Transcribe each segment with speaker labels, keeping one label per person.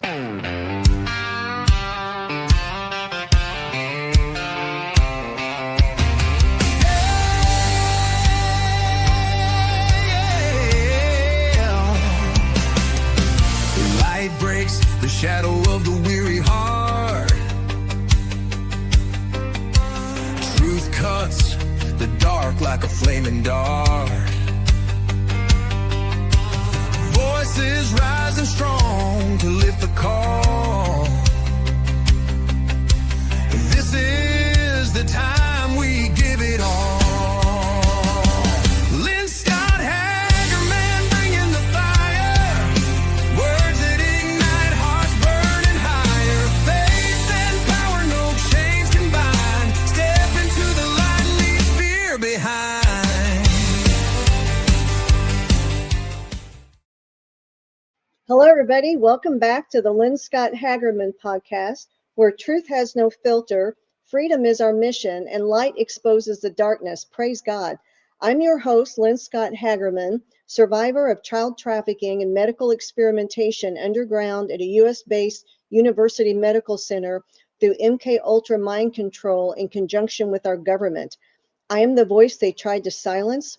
Speaker 1: The shadow of the weary heart. Truth cuts the dark like a flaming dart. Voices rising strong to lift the call. This is the time we give it all.
Speaker 2: Hello, everybody. Welcome back to the Lynne Scott Hagerman podcast, where truth has no filter, freedom is our mission, and light exposes the darkness. Praise God. I'm your host, Lynne Scott Hagerman, survivor of child trafficking and medical experimentation underground at a U.S.-based university medical center through MK Ultra mind control in conjunction with our government. I am the voice they tried to silence,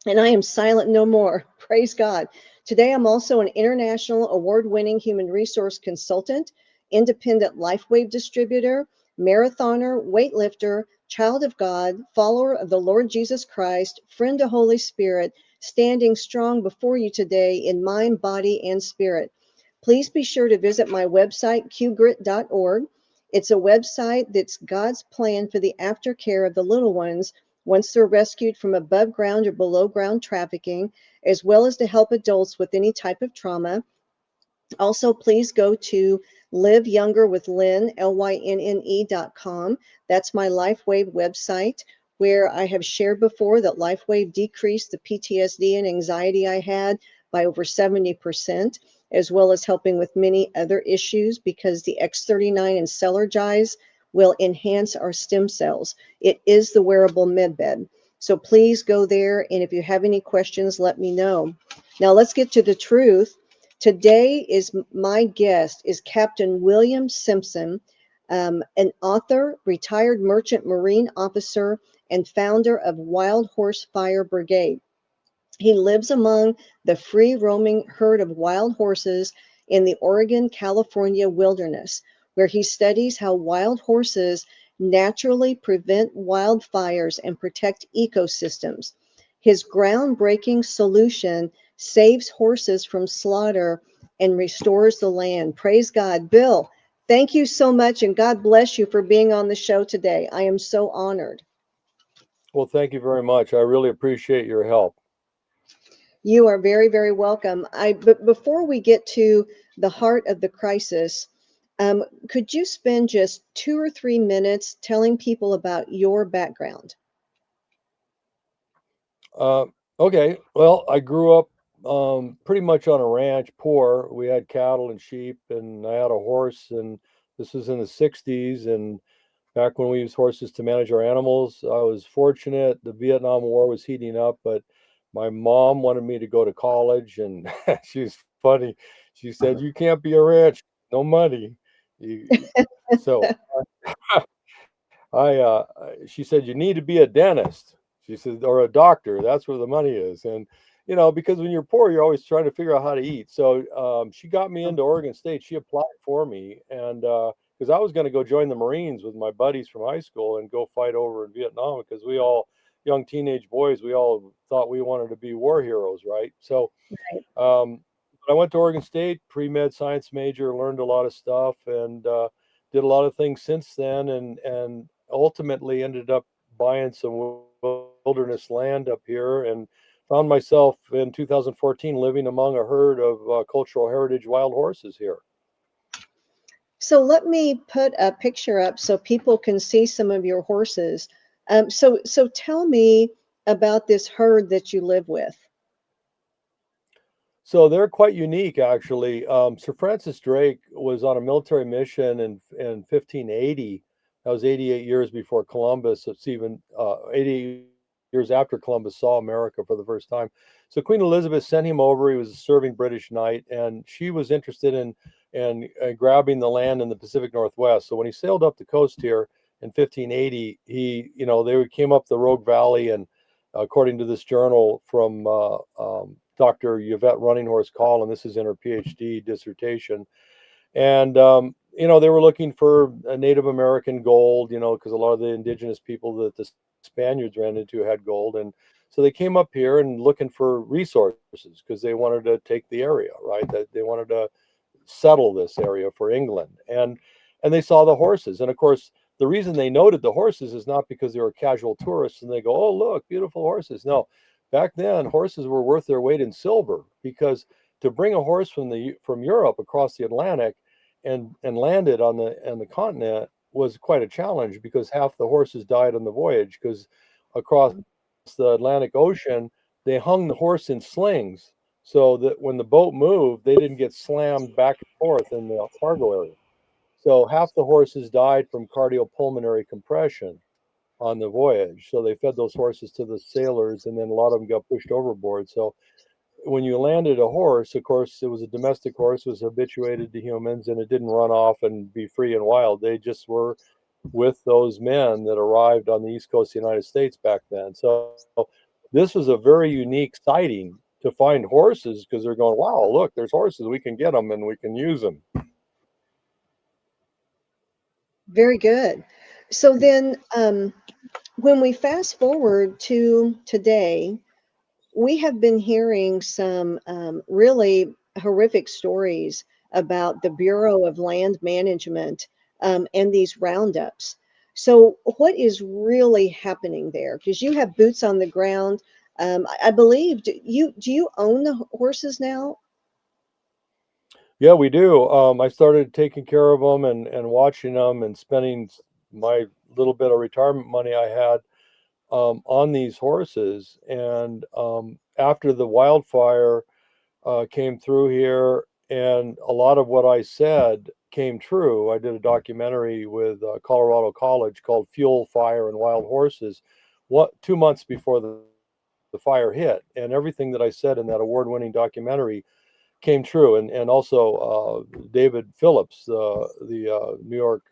Speaker 2: and I am silent no more. Praise God. Today, I'm also an international award-winning human resource consultant, independent LifeWave distributor, marathoner, weightlifter, child of God, follower of the Lord Jesus Christ, friend to Holy Spirit, standing strong before you today in mind, body, and spirit. Please be sure to visit my website, qgrit.org. It's a website that's God's plan for the aftercare of the little ones once they're rescued from above ground or below ground trafficking, as well as to help adults with any type of trauma. Also, please go to Live Younger with Lynne, LYNNE.com. That's my LifeWave website, where I have shared before that LifeWave decreased the PTSD and anxiety I had by over 70%, as well as helping with many other issues because the X39 and Cellergize will enhance our stem cells. It is the wearable medbed. So please go there, and if you have any questions, let me know. Now let's get to the truth. Today my guest is Captain William Simpson, an author, retired merchant marine officer, and founder of Wild Horse Fire Brigade. He lives among the free roaming herd of wild horses in the Oregon-California wilderness, where he studies how wild horses naturally prevent wildfires and protect ecosystems. His groundbreaking solution saves horses from slaughter and restores the land. Praise God. Bill, thank you so much, and God bless you for being on the show today. I am so honored.
Speaker 3: Well, thank you very much. I really appreciate your help.
Speaker 2: You are very, very welcome. But before we get to the heart of the crisis, could you spend just 2 or 3 minutes telling people about your background?
Speaker 3: Okay. Well, I grew up pretty much on a ranch, poor. We had cattle and sheep, and I had a horse, and this was in the 60s. And back when we used horses to manage our animals, I was fortunate. The Vietnam War was heating up, but my mom wanted me to go to college, and she's funny. She said, "You can't be a ranch, no money." So she said, "You need to be a dentist." She said, "or a doctor. That's where the money is." And because when you're poor, you're always trying to figure out how to eat. So she got me into Oregon State. She applied for me, and because I was going to go join the Marines with my buddies from high school and go fight over in Vietnam, because we all young teenage boys, we all thought we wanted to be war heroes, right? So I went to Oregon State, pre-med science major, learned a lot of stuff, and did a lot of things since then, and ultimately ended up buying some wilderness land up here, and found myself in 2014 living among a herd of cultural heritage wild horses here.
Speaker 2: So let me put a picture up so people can see some of your horses. So tell me about this herd that you live with.
Speaker 3: So they're quite unique, actually. Sir Francis Drake was on a military mission in 1580. That was 88 years before Columbus. It's even 88 years after Columbus saw America for the first time. So Queen Elizabeth sent him over. He was a serving British knight, and she was interested in grabbing the land in the Pacific Northwest. So when he sailed up the coast here in 1580, they came up the Rogue Valley, and according to this journal from Dr. Yvette Running Horse Call, and this is in her PhD dissertation, and they were looking for a Native American gold, because a lot of the indigenous people that the Spaniards ran into had gold, and so they came up here and looking for resources because they wanted to take the area, right? That they wanted to settle this area for England, and they saw the horses, and of course the reason they noted the horses is not because they were casual tourists and they go, oh look, beautiful horses. No, back then horses were worth their weight in silver, because to bring a horse from Europe across the Atlantic and land it on the continent was quite a challenge, because half the horses died on the voyage, because across the Atlantic Ocean they hung the horse in slings so that when the boat moved they didn't get slammed back and forth in the cargo area. So half the horses died from cardiopulmonary compression on the voyage. So they fed those horses to the sailors, and then a lot of them got pushed overboard. So when you landed a horse, of course, it was a domestic horse, was habituated to humans, and it didn't run off and be free and wild. They just were with those men that arrived on the East Coast of the United States back then. So this was a very unique sighting to find horses, because they're going, wow, look, there's horses. We can get them and we can use them.
Speaker 2: Very good. So then, when we fast forward to today, we have been hearing some really horrific stories about the Bureau of Land Management and these roundups. So, what is really happening there? Because you have boots on the ground. I believe, do you own the horses now?
Speaker 3: Yeah, we do. I started taking care of them and watching them and spending my little bit of retirement money I had on these horses. And after the wildfire came through here, and a lot of what I said came true. I did a documentary with Colorado College called Fuel, Fire, and Wild Horses, 2 months before the fire hit. And everything that I said in that award-winning documentary came true. And also David Phillips, the New York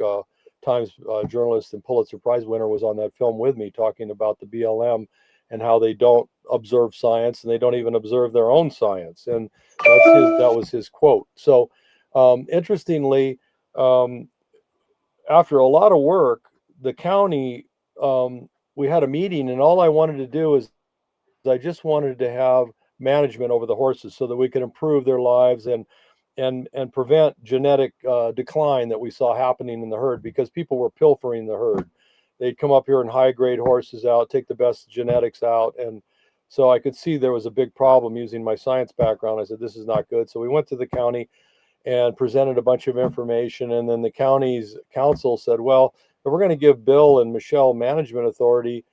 Speaker 3: Times journalist and Pulitzer Prize winner, was on that film with me, talking about the BLM and how they don't observe science, and they don't even observe their own science. And that was his quote. So interestingly, um, after a lot of work, the county, we had a meeting, and all I wanted to do is I just wanted to have management over the horses so that we could improve their lives and prevent genetic decline that we saw happening in the herd, because people were pilfering the herd. They'd come up here and high grade horses out, take the best genetics out, and so I could see there was a big problem. Using my science background, I said this is not good. So we went to the county and presented a bunch of information, and then the county's council said, well, if we're going to give Bill and Michelle management authority,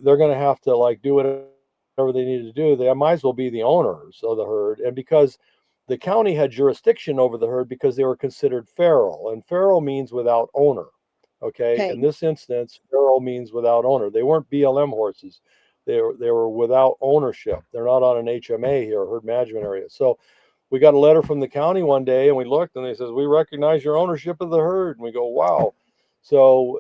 Speaker 3: they're going to have to like do whatever they need to do. They might as well be the owners of the herd. And because the county had jurisdiction over the herd, because they were considered feral, and feral means without owner. Okay.
Speaker 2: Okay.
Speaker 3: In this instance, feral means without owner. They weren't BLM horses. They were without ownership. They're not on an HMA here, herd management area. So we got a letter from the county one day, and we looked, and they says, we recognize your ownership of the herd. And we go, wow. So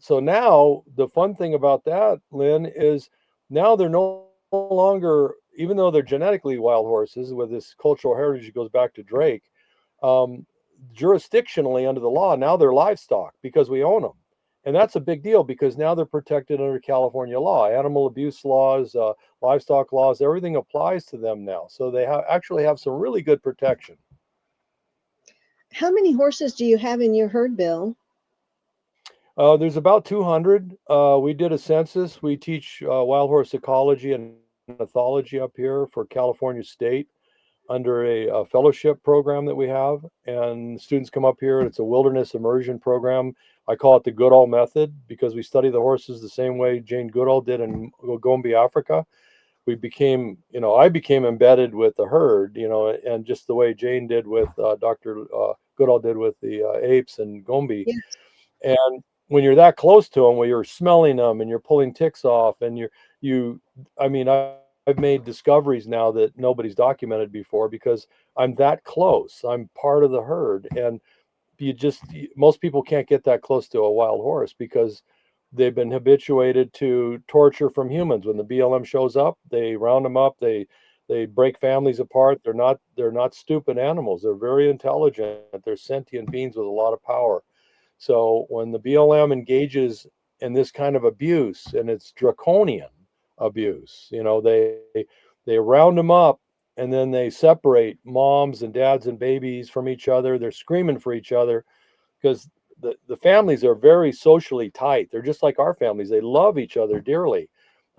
Speaker 3: now the fun thing about that, Lynn, is now they're no longer, even though they're genetically wild horses with this cultural heritage that goes back to Drake, um, jurisdictionally under the law, now they're livestock because we own them. And that's a big deal, because now they're protected under California law, animal abuse laws, livestock laws, everything applies to them now. So they actually have some really good protection.
Speaker 2: How many horses do you have in your herd, Bill?
Speaker 3: There's about 200. We did a census. We teach wild horse ecology and ethology up here for California State under a fellowship program that we have. And students come up here. It's a wilderness immersion program. I call it the Goodall method, because we study the horses the same way Jane Goodall did in Gombe, Africa. I became embedded with the herd, and just the way Jane did with Dr. Goodall did with the apes and Gombe.
Speaker 2: Yes.
Speaker 3: And when you're that close to them, where you're smelling them and you're pulling ticks off, and I I've made discoveries now that nobody's documented before because I'm that close. I'm part of the herd, and most people can't get that close to a wild horse because they've been habituated to torture from humans. When the BLM shows up, they round them up, they break families apart. They're not stupid animals. They're very intelligent. They're sentient beings with a lot of power. So when the BLM engages in this kind of abuse, and it's draconian abuse, they round them up, and then they separate moms and dads and babies from each other. They're screaming for each other because the families are very socially tight. They're just like our families. They love each other dearly.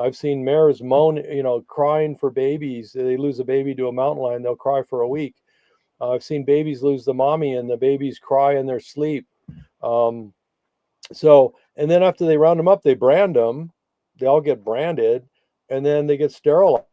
Speaker 3: I've seen mares moan, crying for babies. They lose a baby to a mountain lion, they'll cry for a week. I've seen babies lose the mommy, and the babies cry in their sleep. Um, and then after they round them up, they brand them. They all get branded, and then they get sterilized.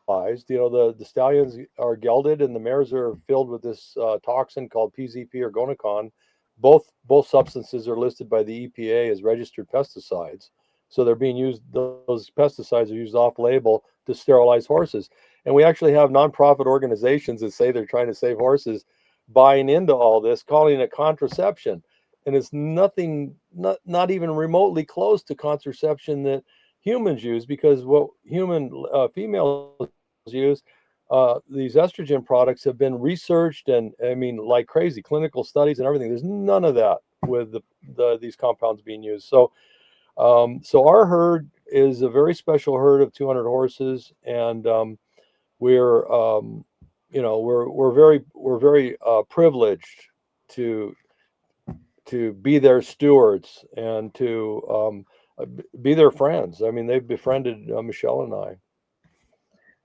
Speaker 3: The stallions are gelded, and the mares are filled with this toxin called PZP or gonacon. Both substances are listed by the EPA as registered pesticides. So they're being used. Those pesticides are used off-label to sterilize horses. And we actually have nonprofit organizations that say they're trying to save horses, buying into all this, calling it contraception. And it's nothing, not even remotely close to contraception that humans use, because what human females use, these estrogen products have been researched, and I mean, like crazy, clinical studies and everything. There's none of that with these compounds being used. So our herd is a very special herd of 200 horses, and we're we're very privileged to be their stewards and to be their friends. I mean, they've befriended Michelle and I.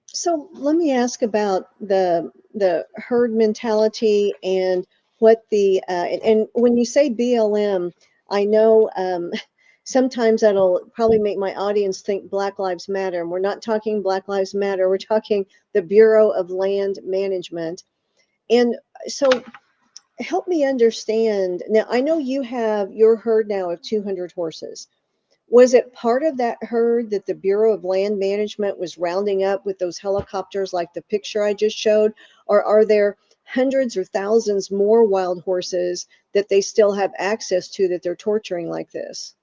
Speaker 2: So let me ask about the herd mentality and what and when you say BLM, I know sometimes that'll probably make my audience think Black Lives Matter, and we're not talking Black Lives Matter. We're talking the Bureau of Land Management. And so help me understand. Now, I know you have your herd now of 200 horses. Was it part of that herd that the Bureau of Land Management was rounding up with those helicopters like the picture I just showed? Or are there hundreds or thousands more wild horses that they still have access to that they're torturing like this?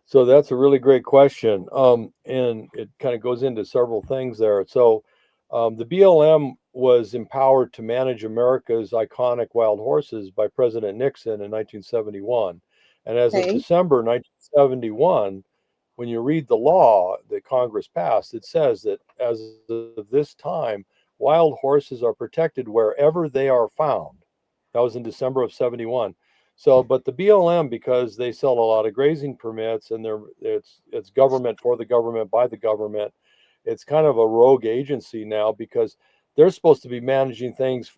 Speaker 3: So that's a really great question. And it kind of goes into several things there. So the BLM was empowered to manage America's iconic wild horses by President Nixon in 1971. And as of
Speaker 2: Okay.
Speaker 3: December 1971, when you read the law that Congress passed, it says that as of this time, wild horses are protected wherever they are found. That was in December of 71. So, but the BLM, because they sell a lot of grazing permits, and it's government for the government by the government, it's kind of a rogue agency now, because they're supposed to be managing things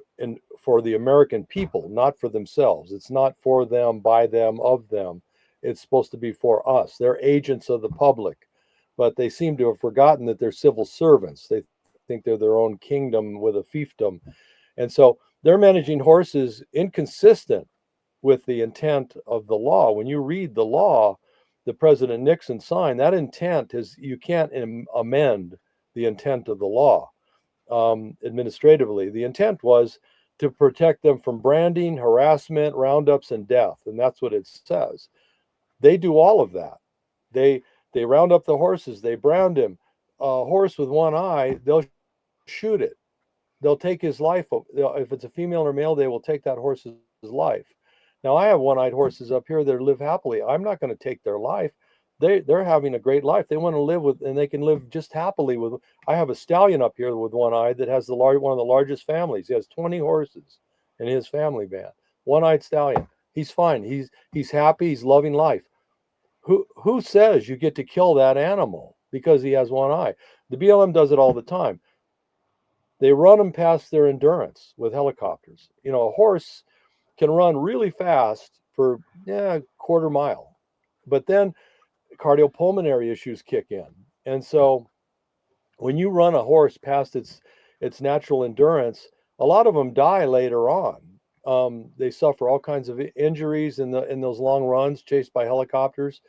Speaker 3: for the American people, not for themselves. It's not for them, by them, of them. It's supposed to be for us. They're agents of the public, but they seem to have forgotten that they're civil servants. They think they're their own kingdom with a fiefdom. And so they're managing horses inconsistent with the intent of the law. When you read the law that President Nixon signed, that intent is, you can't amend the intent of the law administratively. The intent was to protect them from branding, harassment, roundups, and death. And that's what it says. They do all of that. They round up the horses, they brand him. A horse with one eye, they'll shoot it. They'll take his life. If it's a female or male, they will take that horse's life. Now, I have one-eyed horses up here that live happily. I'm not going to take their life. They're having a great life. They want to live with, and they can live just happily with. I have a stallion up here with one eye that has one of the largest families. He has 20 horses in his family band. One-eyed stallion. He's fine. He's happy. He's loving life. Who says you get to kill that animal because he has one eye? The BLM does it all the time. They run them past their endurance with helicopters. A horse can run really fast for a quarter mile, but then cardiopulmonary issues kick in. And so when you run a horse past its natural endurance, a lot of them die later on. They suffer all kinds of injuries in those long runs chased by helicopters.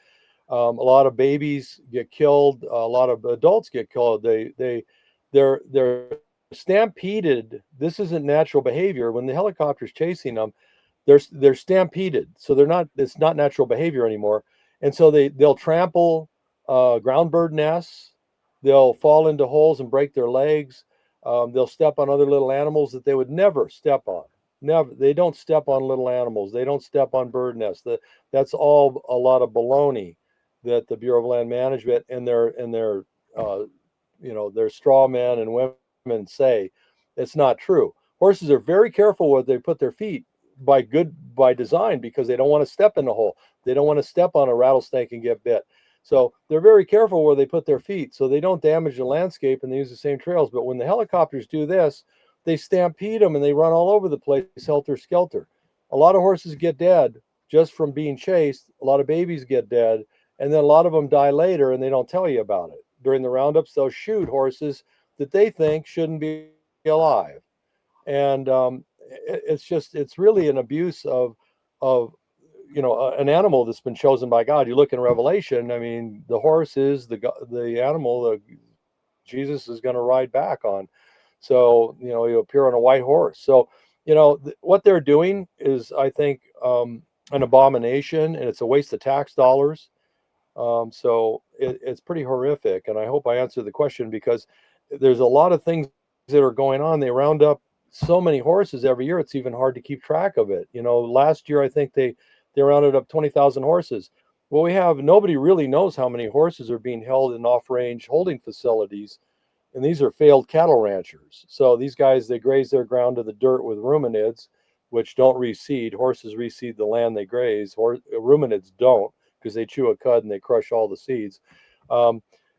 Speaker 3: A lot of babies get killed. A lot of adults get killed. They're stampeded. This isn't natural behavior. When the helicopter's chasing them, they're stampeded. So they're not. It's not natural behavior anymore. And so they'll trample ground bird nests. They'll fall into holes and break their legs. They'll step on other little animals that they would never step on. Never. They don't step on little animals. They don't step on bird nests. That's all a lot of baloney that the Bureau of Land Management and their their straw men and women say. It's not true. Horses are very careful where they put their feet by design, because they don't want to step in the hole. They don't want to step on a rattlesnake and get bit. So they're very careful where they put their feet so they don't damage the landscape, and they use the same trails. But when the helicopters do this, they stampede them and they run all over the place, helter skelter. A lot of horses get dead just from being chased. A lot of babies get dead, and then a lot of them die later, and they don't tell you about it. During the roundups, they'll shoot horses that they think shouldn't be alive. And it's really an abuse of an animal that's been chosen by God. You look in Revelation, I mean, the horse is the animal that Jesus is going to ride back on. So you appear on a white horse. So what they're doing is, I think, an abomination, and it's a waste of tax dollars. So it's pretty horrific, and I hope I answered the question, because there's a lot of things that are going on. They round up so many horses every year, it's even hard to keep track of it. Last year I think they rounded up 20,000 horses. Well, nobody really knows how many horses are being held in off-range holding facilities, and these are failed cattle ranchers. So these guys, they graze their ground to the dirt with ruminids, which don't reseed. Horses reseed the land they graze. Ruminids don't, because they chew a cud and they crush all the seeds.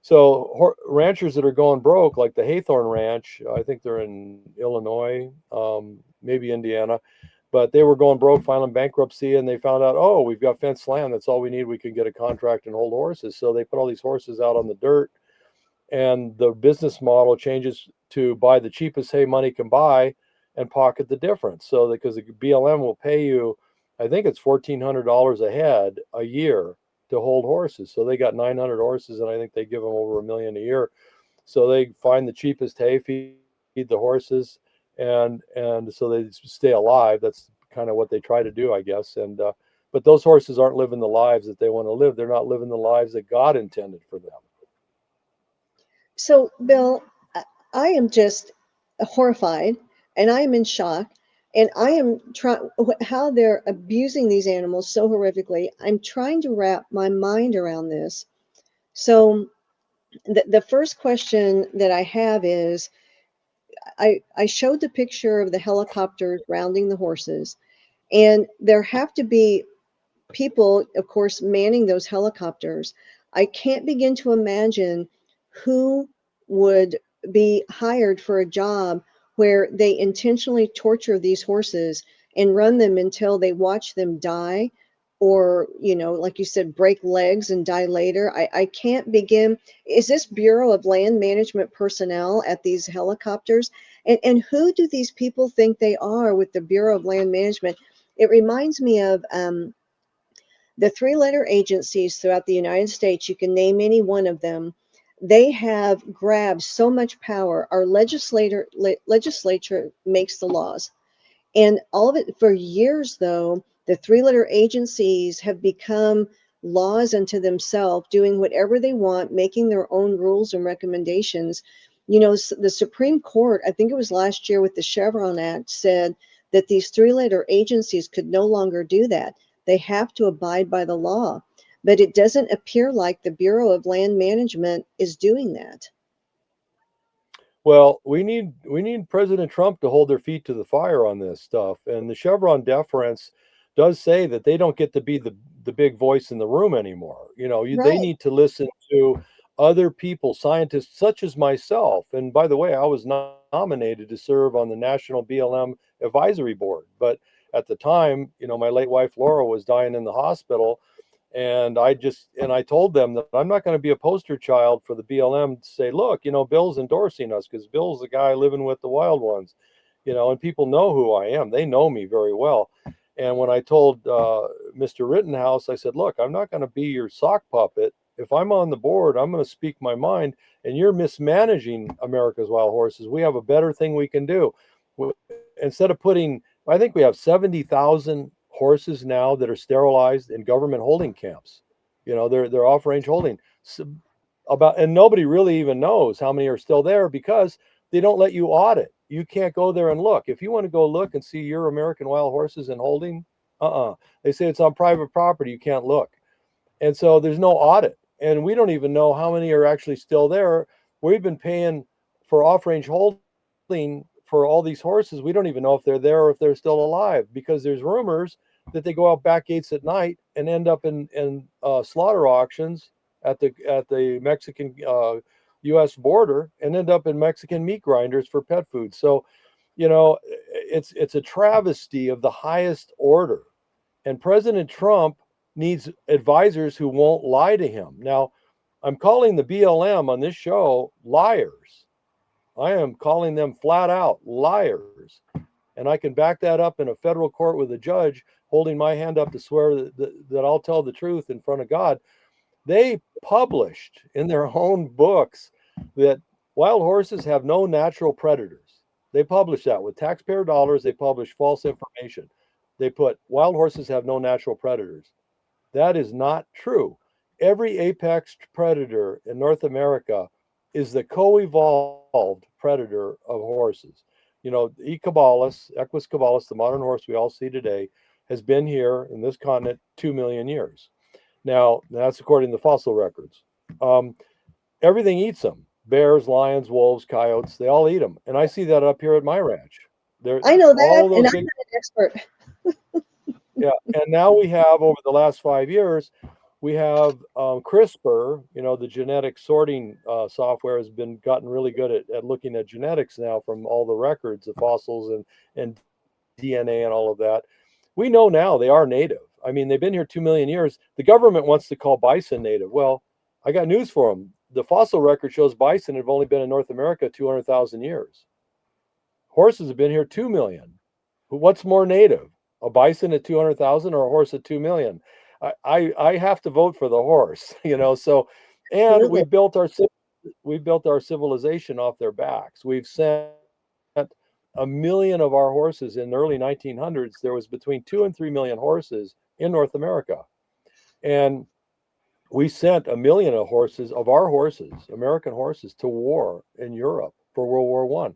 Speaker 3: So ranchers that are going broke, like the Haythorne Ranch, I think they're in Illinois, maybe Indiana, but they were going broke, filing bankruptcy, and they found out, oh, we've got fenced land. That's all we need. We can get a contract and hold horses. So they put all these horses out on the dirt, and the business model changes to buy the cheapest hay money can buy and pocket the difference. So because the BLM will pay you, I think it's $1,400 a head a year to hold horses. So they got 900 horses, and I think they give them over $1 million a year. So they find the cheapest hay, feed the horses, and so they stay alive. That's kind of what they try to do, I guess. And but those horses aren't living the lives that they want to live. They're not living the lives that God intended for them.
Speaker 2: So, Bill, I am just horrified, and I am in shock, and I am trying how they're abusing these animals so horrifically. I'm trying to wrap my mind around this. So, the first question that I have is, I showed the picture of the helicopters rounding the horses, and there have to be people, of course, manning those helicopters. I can't begin to imagine who would be hired for a job where they intentionally torture these horses and run them until they watch them die, or, like you said, break legs and die later. I can't begin. Is this Bureau of Land Management personnel at these helicopters? And who do these people think they are with the Bureau of Land Management? It reminds me of the three-letter agencies throughout the United States. You can name any one of them. They have grabbed so much power. Our legislature makes the laws. And all of it, for years, though, the three-letter agencies have become laws unto themselves, doing whatever they want, making their own rules and recommendations. The Supreme Court, I think it was last year with the Chevron Act, said that these three-letter agencies could no longer do that. They have to abide by the law. But it doesn't appear like the Bureau of Land Management is doing that.
Speaker 3: Well, we need President Trump to hold their feet to the fire on this stuff. And the Chevron deference does say that they don't get to be the big voice in the room anymore. They
Speaker 2: Right.
Speaker 3: need to listen to other people, scientists such as myself. And by the way, I was nominated to serve on the National BLM Advisory Board. But at the time, my late wife Laura was dying in the hospital, and I told them that I'm not going to be a poster child for the BLM to say, look, Bill's endorsing us because Bill's the guy living with the wild ones, and people know who I am. They know me very well. And when I told Mr. Rittenhouse, I said, look, I'm not going to be your sock puppet. If I'm on the board, I'm going to speak my mind, and you're mismanaging America's wild horses. We have a better thing we can do. Instead of putting, I think we have 70,000 horses now that are sterilized in government holding camps. You know, they're off range holding. So and nobody really even knows how many are still there because they don't let you audit. You can't go there and look. If you want to go look and see your American wild horses in holding, they say it's on private property. You can't look. And so there's no audit. And we don't even know how many are actually still there. We've been paying for off-range holding for all these horses. We don't even know if they're there or if they're still alive because there's rumors that they go out back gates at night and end up in slaughter auctions at the Mexican U.S. border and end up in Mexican meat grinders for pet food. So, you know, it's a travesty of the highest order. And President Trump needs advisors who won't lie to him. Now, I'm calling the BLM on this show liars. I am calling them flat out liars. And I can back that up in a federal court with a judge holding my hand up to swear that I'll tell the truth in front of God. They published in their own books that wild horses have no natural predators. They published that with taxpayer dollars. They published false information. They put wild horses have no natural predators. That is not true. Every apex predator in North America is the co-evolved predator of horses. You know, Equus caballus, the modern horse we all see today, has been here in this continent 2 million years. Now, that's according to fossil records. Everything eats them. Bears, lions, wolves, coyotes, they all eat them. And I see that up here at my ranch.
Speaker 2: I know that, and I'm an expert.
Speaker 3: Yeah, and now we have, over the last 5 years, we have CRISPR, you know, the genetic sorting software has been gotten really good at looking at genetics now from all the records of fossils and DNA and all of that. We know now they are native. I mean, they've been here 2 million years. The government wants to call bison native. Well, I got news for them. The fossil record shows bison have only been in North America 200,000 years. Horses have been here 2 million. What's more native? A bison at 200,000 or a horse at 2 million? I have to vote for the horse, you know. So, and we built our civilization off their backs. We've sent 1 million of our horses in the early 1900s. There was between 2 and 3 million horses in North America, and we sent 1 million of our horses, American horses, to war in Europe for World War I.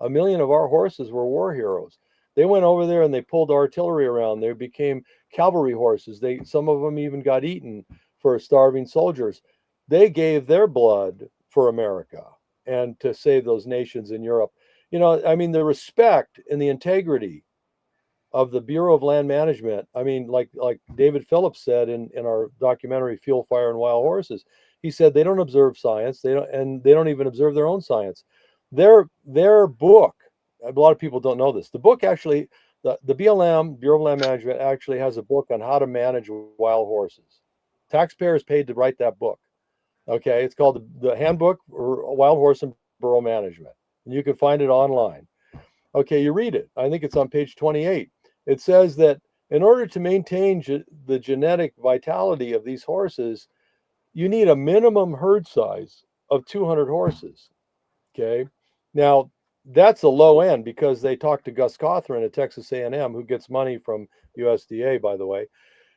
Speaker 3: 1 million of our horses were war heroes. They went over there and they pulled artillery around. They became cavalry horses. Some of them even got eaten for starving soldiers. They gave their blood for America and to save those nations in Europe. You know, I mean, the respect and the integrity of the Bureau of Land Management. I mean, like David Phillips said in our documentary Fuel, Fire, and Wild Horses, he said they don't observe science. They don't even observe their own science. Their book, a lot of people don't know this. The book actually, the BLM, Bureau of Land Management, actually has a book on how to manage wild horses. Taxpayers paid to write that book. Okay, it's called the Handbook for Wild Horse and Burro Management. And you can find it online. Okay, you read it. I think it's on page 28. It says that in order to maintain the genetic vitality of these horses, you need a minimum herd size of 200 horses. Okay, now that's a low end because they talked to Gus Cothran at Texas A&M, who gets money from USDA, by the way,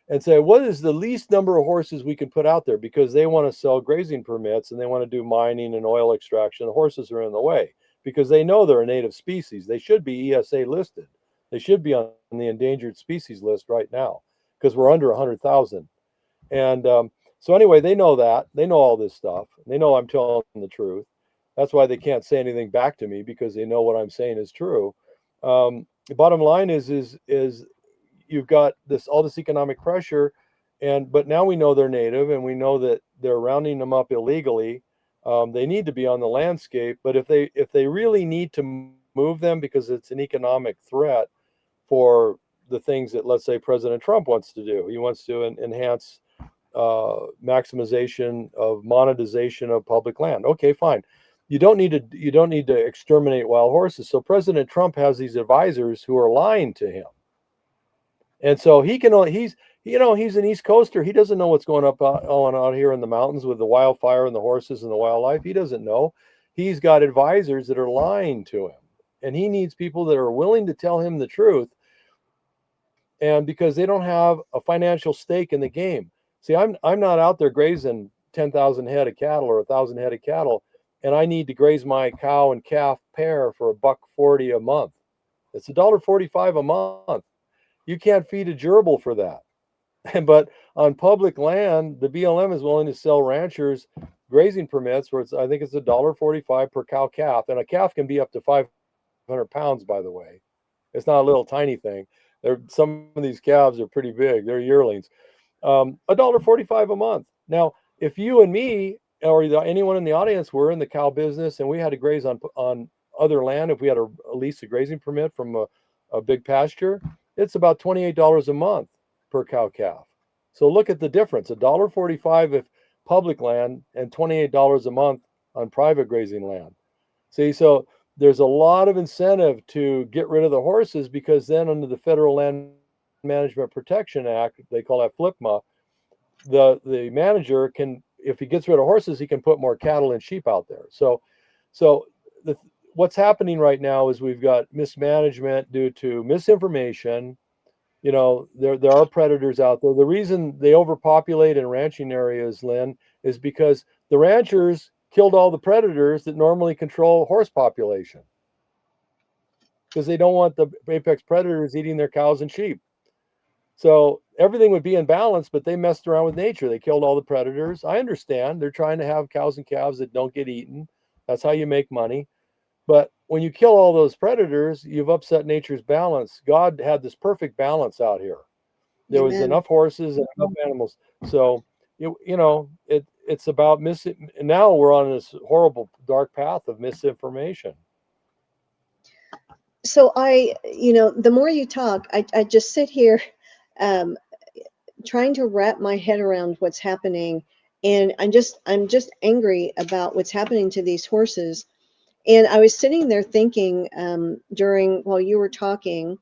Speaker 3: and say, what is the least number of horses we can put out there? Because they want to sell grazing permits and they want to do mining and oil extraction. The horses are in the way because they know they're a native species. They should be ESA listed. They should be on the endangered species list right now because we're under 100,000. And so anyway, they know that. They know all this stuff. They know I'm telling the truth. That's why they can't say anything back to me, because they know what I'm saying is true. The bottom line is you've got all this economic pressure, but now we know they're native and we know that they're rounding them up illegally. They need to be on the landscape, but if they really need to move them because it's an economic threat for the things that, let's say, President Trump wants to do, he wants to enhance maximization of monetization of public land. Okay, fine. You don't need to exterminate wild horses. So President Trump has these advisors who are lying to him. And so he can only, he's an East Coaster. He doesn't know what's going on out here in the mountains with the wildfire and the horses and the wildlife. He doesn't know. He's got advisors that are lying to him, and he needs people that are willing to tell him the truth. And because they don't have a financial stake in the game. See, I'm not out there grazing 10,000 head of cattle or 1,000 head of cattle, and I need to graze my cow and calf pair for $1.40 a month. It's $1.45 a month. You can't feed a gerbil for that. But on public land, the BLM is willing to sell ranchers grazing permits where I think it's $1.45 per cow calf, and a calf can be up to 500 pounds, by the way. It's not a little tiny thing. Some of these calves are pretty big. They're yearlings. $1.45 a month. Now, if you and me or anyone in the audience were in the cow business and we had to graze on other land, if we had to lease a grazing permit from a big pasture, it's about $28 a month per cow calf. So look at the difference: $1.45 if public land and $28 a month on private grazing land. See, so there's a lot of incentive to get rid of the horses, because then under the Federal Land Management Protection Act, they call that FLIPMA, the manager can, if he gets rid of horses, he can put more cattle and sheep out there. So what's happening right now is we've got mismanagement due to misinformation. There are predators out there. The reason they overpopulate in ranching areas, Lynn, is because the ranchers killed all the predators that normally control horse population, because they don't want the apex predators eating their cows and sheep. So everything would be in balance, but they messed around with nature. They killed all the predators. I understand they're trying to have cows and calves that don't get eaten. That's how you make money. But when you kill all those predators, you've upset nature's balance. God had this perfect balance out here. There was
Speaker 2: Amen.
Speaker 3: enough horses and enough animals. So it's about missing. Now we're on this horrible dark path of misinformation.
Speaker 2: So the more you talk, I just sit here um, trying to wrap my head around what's happening. And I'm just angry about what's happening to these horses. And I was sitting there thinking while you were talking,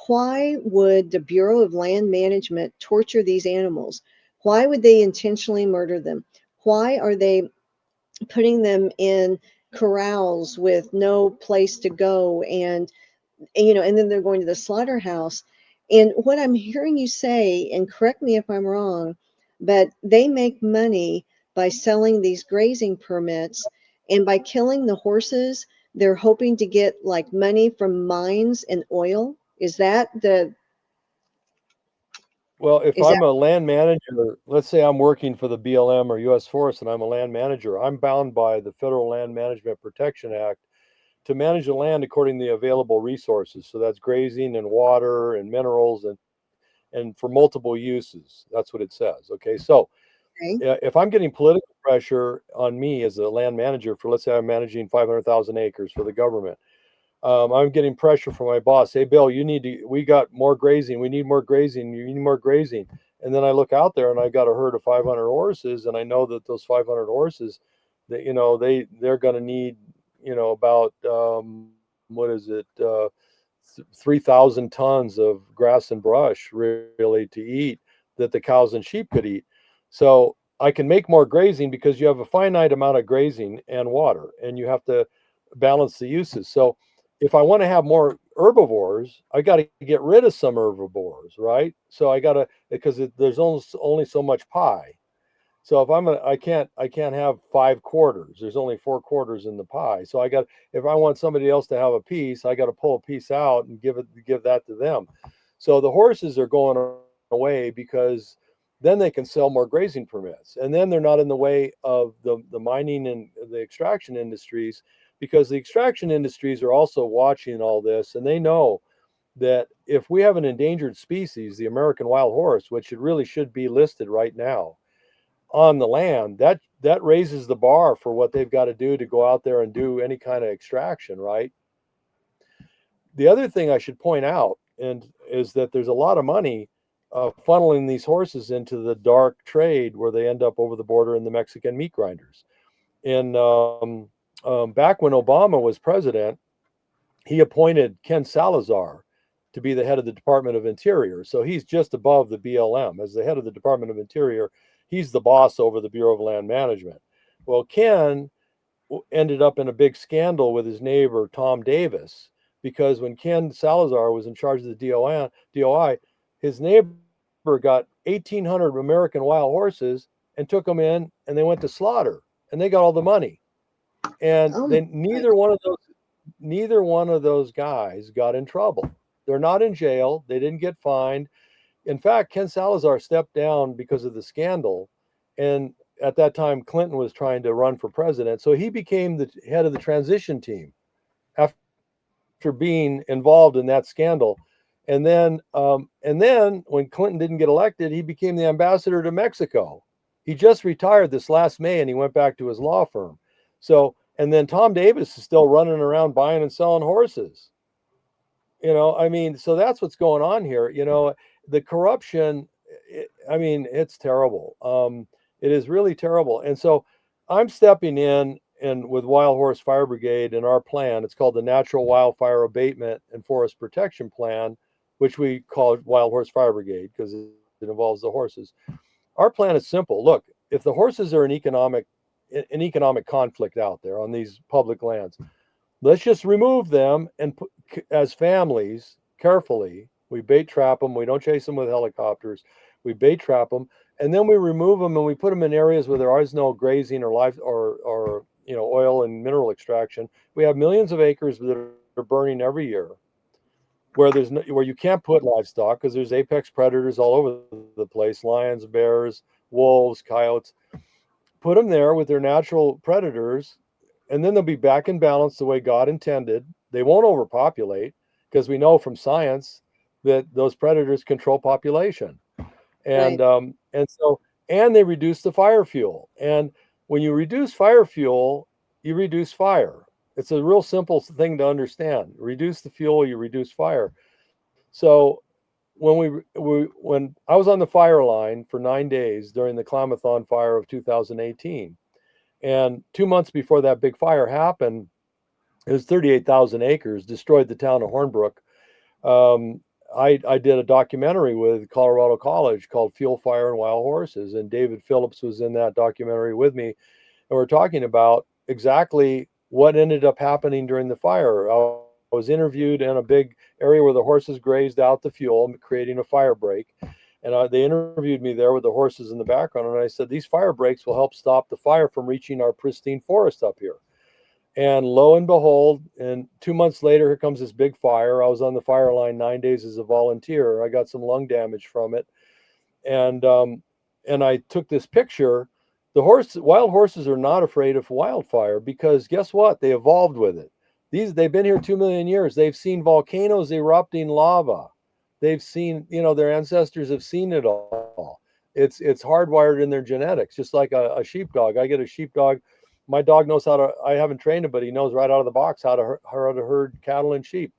Speaker 2: why would the Bureau of Land Management torture these animals? Why would they intentionally murder them? Why are they putting them in corrals with no place to go, and then they're going to the slaughterhouse? And what I'm hearing you say, and correct me if I'm wrong, but they make money by selling these grazing permits, and by killing the horses, they're hoping to get like money from mines and oil. Is that the
Speaker 3: Well, if
Speaker 2: is that
Speaker 3: I'm a land manager, let's say I'm working for the BLM or U.S. Forest and I'm a land manager, I'm bound by the Federal Land Management Protection Act to manage the land according to the available resources. So that's grazing and water and minerals and for multiple uses. That's what it says. Okay. So
Speaker 2: okay?
Speaker 3: if I'm getting political pressure on me as a land manager for, let's say I'm managing 500,000 acres for the government, I'm getting pressure from my boss. Hey, Bill, we got more grazing. We need more grazing. You need more grazing. And then I look out there and I've got a herd of 500 horses. And I know that those 500 horses that, they're going to need, about, what is it? 3,000 tons of grass and brush really to eat, that the cows and sheep could eat. So I can make more grazing because you have a finite amount of grazing and water, and you have to balance the uses. So if I want to have more herbivores, I got to get rid of some herbivores, right? So I got to, because there's only so much pie. So if I can't have 5 quarters. There's only 4 quarters in the pie. So if I want somebody else to have a piece, I got to pull a piece out and give that to them. So the horses are going away because then they can sell more grazing permits, and then they're not in the way of the mining and the extraction industries, because the extraction industries are also watching all this, and they know that if we have an endangered species, the American wild horse, which it really should be listed right now on the land, that raises the bar for what they've got to do to go out there and do any kind of extraction, right? The other thing I should point out and is that there's a lot of money funneling these horses into the dark trade, where they end up over the border in the Mexican meat grinders. And back when Obama was president, he appointed Ken Salazar to be the head of the Department of Interior. So he's just above the BLM. As the head of the Department of Interior, he's the boss over the Bureau of Land Management. Well, Ken ended up in a big scandal with his neighbor, Tom Davis, because when Ken Salazar was in charge of the DOI, his neighbor got 1,800 American wild horses and took them in, and they went to slaughter, and they got all the money. And
Speaker 2: Oh,
Speaker 3: then neither one of those guys got in trouble. They're not in jail. They didn't get fined. In fact, Ken Salazar stepped down because of the scandal. And at that time, Clinton was trying to run for president. So he became the head of the transition team after being involved in that scandal. And then when Clinton didn't get elected, he became the ambassador to Mexico. He just retired this last May, and he went back to his law firm. So, and then Tom Davis is still running around buying and selling horses. I mean, so that's what's going on here. The corruption, it's terrible. It is really terrible. And so I'm stepping in and with Wild Horse Fire Brigade and our plan. It's called the Natural Wildfire Abatement and Forest Protection Plan, which we call Wild Horse Fire Brigade because it involves the horses. Our plan is simple. Look, if the horses are an economic conflict out there on these public lands, let's just remove them and as families carefully. We bait trap them. We don't chase them with helicopters. We bait trap them, and then we remove them and we put them in areas where there is no grazing or oil and mineral extraction. We have millions of acres that are burning every year, where you can't put livestock because there's apex predators all over the place: lions, bears, wolves, coyotes. Put them there with their natural predators, and then they'll be back in balance the way God intended. They won't overpopulate because we know from science that those predators control population. And
Speaker 2: right.
Speaker 3: and they reduce the fire fuel. And when you reduce fire fuel, you reduce fire. It's a real simple thing to understand. Reduce the fuel, you reduce fire. So when when I was on the fire line for 9 days during the Klamathon fire of 2018, and 2 months before that big fire happened, it was 38,000 acres, destroyed the town of Hornbrook. I did a documentary with Colorado College called Fuel, Fire, and Wild Horses, and David Phillips was in that documentary with me, and we're talking about exactly what ended up happening during the fire. I was interviewed in a big area where the horses grazed out the fuel, creating a fire break. And they interviewed me there with the horses in the background. And I said, these fire breaks will help stop the fire from reaching our pristine forest up here. And lo and behold, and 2 months later, here comes this big fire. I was on the fire line 9 days as a volunteer. I got some lung damage from it. And I took this picture. Wild horses are not afraid of wildfire because guess what? They evolved with it. They've been here 2 million years. They've seen volcanoes erupting lava. They've seen, their ancestors have seen it all. It's hardwired in their genetics, just like a sheepdog. I get a sheepdog. My dog knows I haven't trained him, but he knows right out of the box how to herd cattle and sheep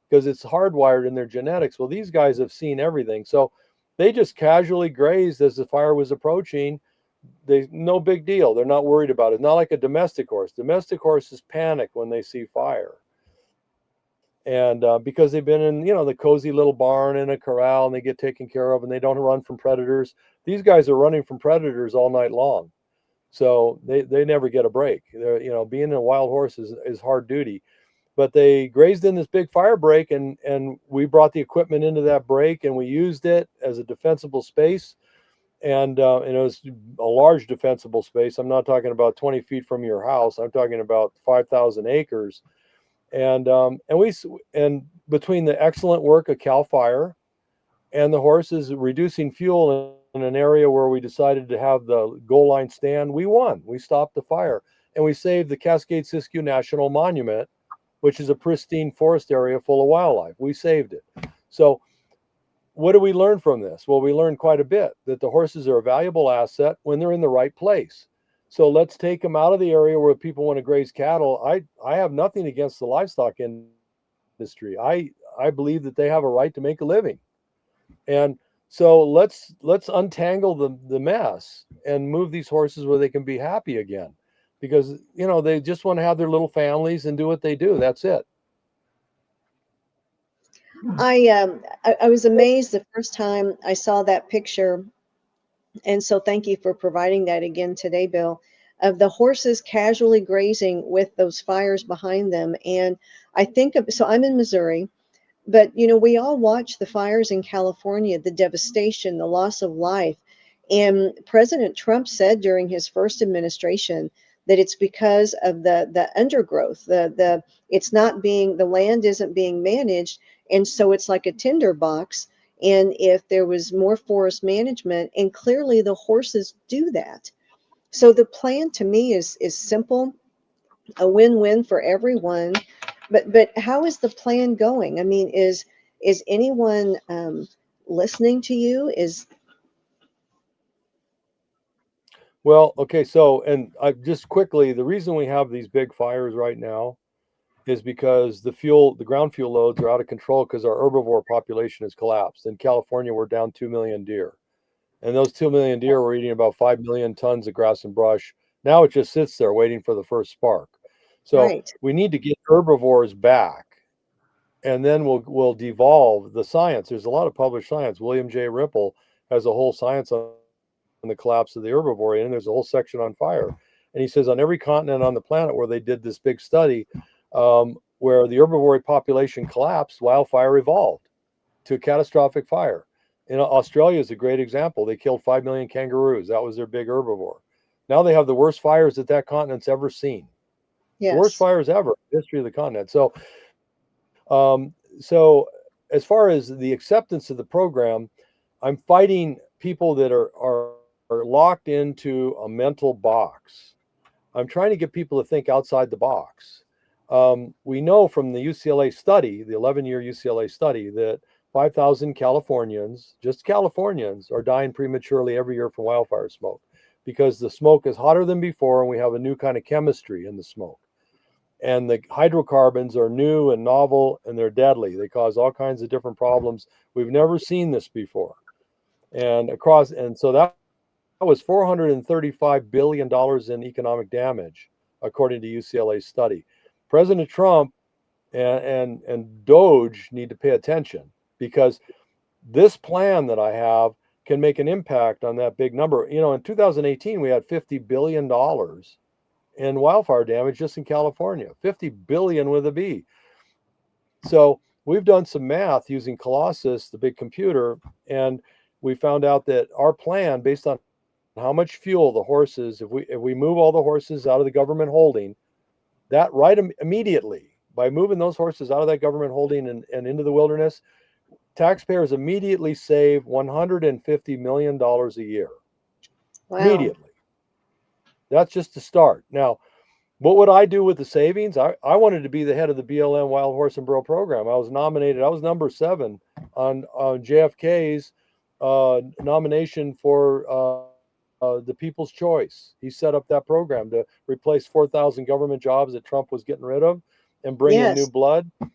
Speaker 3: because it's hardwired in their genetics. Well, these guys have seen everything. So they just casually grazed as the fire was approaching. No big deal. They're not worried about it. Not like a domestic horse. Domestic horses panic when they see fire. And because they've been in, the cozy little barn in a corral and they get taken care of and they don't run from predators. These guys are running from predators all night long. So they never get a break. Being a wild horse is hard duty. But they grazed in this big fire break and we brought the equipment into that break and we used it as a defensible space. And it was a large defensible space. I'm not talking about 20 feet from your house. I'm talking about 5,000 acres. And between the excellent work of Cal Fire and the horses reducing fuel in an area where we decided to have the goal line stand, we won. We stopped the fire and we saved the Cascade-Siskiyou National Monument, which is a pristine forest area full of wildlife. We saved it. So what do we learn from this? Well, we learned quite a bit that the horses are a valuable asset when they're in the right place. So let's take them out of the area where people want to graze cattle. I have nothing against the livestock industry. I believe that they have a right to make a living. And so let's untangle the mess and move these horses where they can be happy again. Because, they just want to have their little families and do what they do. That's it.
Speaker 2: I was amazed the first time I saw that picture, and so thank you for providing that again today, Bill, of the horses casually grazing with those fires behind them. And I think of, so I'm in Missouri, but we all watch the fires in California, the devastation, the loss of life. And President Trump said during his first administration that it's because of the undergrowth, the it's not being, the land isn't being managed, and so it's like a tinderbox. And if there was more forest management, and clearly the horses do that. So the plan to me is simple, a win-win for everyone. But how is the plan going? I mean, is anyone listening to you? Is
Speaker 3: Well, okay, so and I just quickly, the reason we have these big fires right now is because the ground fuel loads are out of control because our herbivore population has collapsed. In California, we're down 2 million deer. And those 2 million deer were eating about 5 million tons of grass and brush. Now it just sits there waiting for the first spark. So
Speaker 2: right?
Speaker 3: we need to get herbivores back, and then we'll devolve the science. There's a lot of published science. William J. Ripple has a whole science on the collapse of the herbivore, and there's a whole section on fire. And he says on every continent on the planet where they did this big study, where the herbivore population collapsed, wildfire evolved to catastrophic fire. Australia is a great example. They killed 5 million kangaroos. That was their big herbivore. Now they have the worst fires that continent's ever seen. The worst
Speaker 2: Yes.
Speaker 3: fires ever in the history of the continent. So as far as the acceptance of the program, I'm fighting people that are locked into a mental box. I'm trying to get people to think outside the box. We know from the UCLA study, the 11-year UCLA study, that 5,000 Californians, just Californians, are dying prematurely every year from wildfire smoke because the smoke is hotter than before and we have a new kind of chemistry in the smoke. And the hydrocarbons are new and novel and they're deadly. They cause all kinds of different problems. We've never seen this before. And so that was $435 billion in economic damage, according to UCLA's study. President Trump and Doge need to pay attention because this plan that I have can make an impact on that big number. In 2018, we had $50 billion in wildfire damage just in California, 50 billion with a B. So we've done some math using Colossus, the big computer, and we found out that our plan, based on how much fuel the horses, if we move all the horses out of the government holding, that right immediately, by moving those horses out of that government holding and into the wilderness, taxpayers immediately save $150 million a year.
Speaker 2: Wow.
Speaker 3: Immediately. That's just the start. Now, what would I do with the savings? I wanted to be the head of the BLM Wild Horse and Burro program. I was nominated. I was number 7 on JFK's nomination for the People's Choice. He set up that program to replace 4,000 government jobs that Trump was getting rid of and bring in new
Speaker 2: Yes.
Speaker 3: blood. Okay,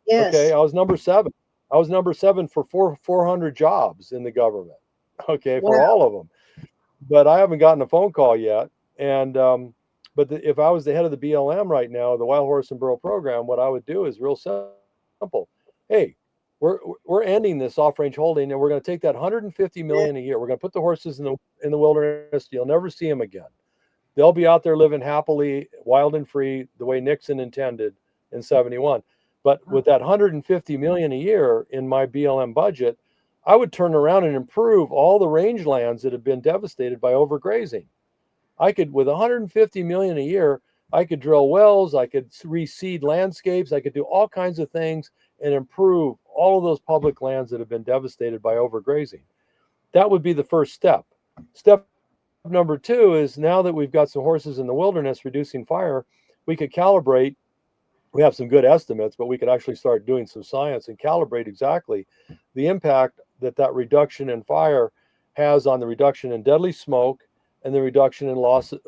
Speaker 2: Yes.
Speaker 3: I was number 7. I was number 7 for 400 jobs in the government. Okay, for
Speaker 2: Wow.
Speaker 3: all of them. But I haven't gotten a phone call yet. And if I was the head of the BLM right now, the Wild Horse and Burro program, what I would do is real simple. Hey, we're ending this off-range holding, and we're going to take that 150 million a year. We're going to put the horses in the wilderness. You'll never see them again. They'll be out there living happily, wild and free, the way Nixon intended in 71. But with that 150 million a year in my BLM budget, I would turn around and improve all the rangelands that have been devastated by overgrazing. I could, with 150 million a year, I could drill wells, I could reseed landscapes, I could do all kinds of things and improve all of those public lands that have been devastated by overgrazing. That would be the first step. Step number 2 is, now that we've got some horses in the wilderness reducing fire, we could calibrate. We have some good estimates, but we could actually start doing some science and calibrate exactly the impact that reduction in fire has on the reduction in deadly smoke and the reduction in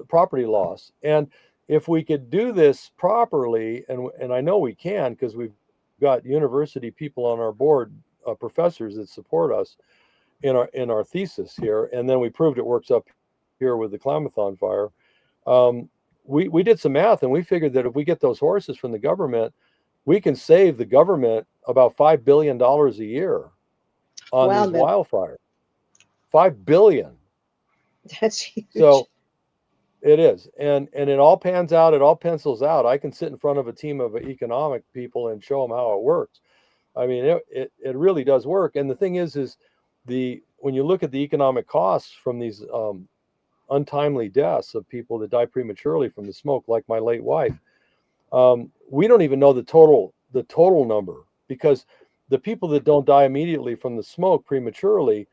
Speaker 3: property loss. And if we could do this properly, and I know we can because we've got university people on our board, professors that support us in our thesis here, and then we proved it works up here with the Klamathon fire. We did some math and we figured that if we get those horses from the government, we can save the government about $5 billion a year on
Speaker 2: Wow,
Speaker 3: these
Speaker 2: Bill,
Speaker 3: wildfires. 5 billion.
Speaker 2: that's huge.
Speaker 3: So it is. And it all pans out, it all pencils out. I can sit in front of a team of economic people and show them how it works. I mean, it really does work. And the thing is when you look at the economic costs from these untimely deaths of people that die prematurely from the smoke, like my late wife, we don't even know the total number, because the people that don't die immediately from the smoke prematurely,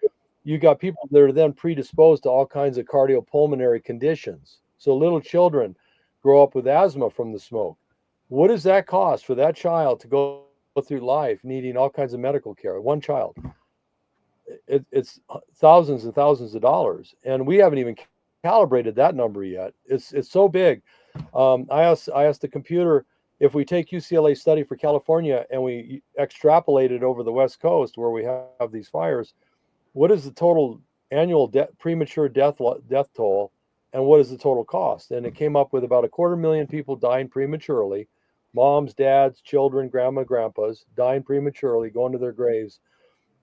Speaker 3: you got people that are then predisposed to all kinds of cardiopulmonary conditions. So little children grow up with asthma from the smoke. What does that cost for that child to go through life needing all kinds of medical care? One child, it's thousands and thousands of dollars, and we haven't even calibrated that number yet. It's so big. I asked the computer, if we take UCLA study for California and we extrapolate it over the West Coast where we have these fires, what is the total annual premature death toll, and what is the total cost? And it came up with about 250,000 people dying prematurely, moms, dads, children, grandma, grandpas dying prematurely, going to their graves,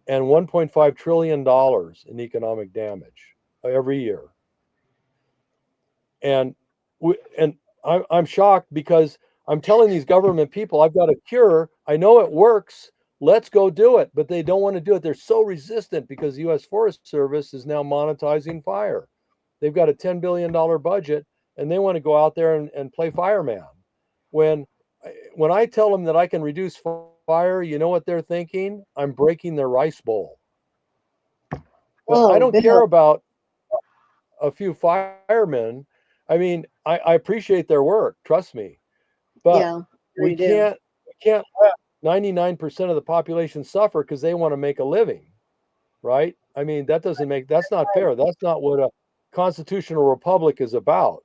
Speaker 3: and $1.5 trillion in economic damage every year. And I'm shocked, because I'm telling these government people, I've got a cure. I know it works. Let's go do it. But they don't want to do it. They're so resistant because the U.S. Forest Service is now monetizing fire. They've got a $10 billion budget, and they want to go out there and play fireman. When I tell them that I can reduce fire, you know what they're thinking? I'm breaking their rice bowl. But I
Speaker 2: Oh,
Speaker 3: don't care
Speaker 2: Bill,
Speaker 3: about a few firemen. I mean, I appreciate their work, trust me, but
Speaker 2: yeah, sure
Speaker 3: we
Speaker 2: you do.
Speaker 3: can't let 99% of the population suffer because they want to make a living, right? I mean, that's not fair. That's not what a constitutional republic is about.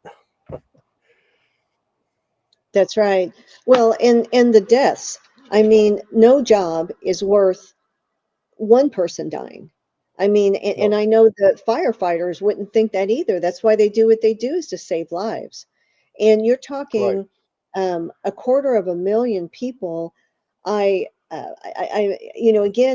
Speaker 2: That's right. Well, and the deaths. I mean, no job is worth one person dying. I mean, and
Speaker 3: No,
Speaker 2: I know that firefighters wouldn't think that either. That's why they do what they do, is to save lives. And you're
Speaker 3: right.
Speaker 2: talking 250,000 people. Again,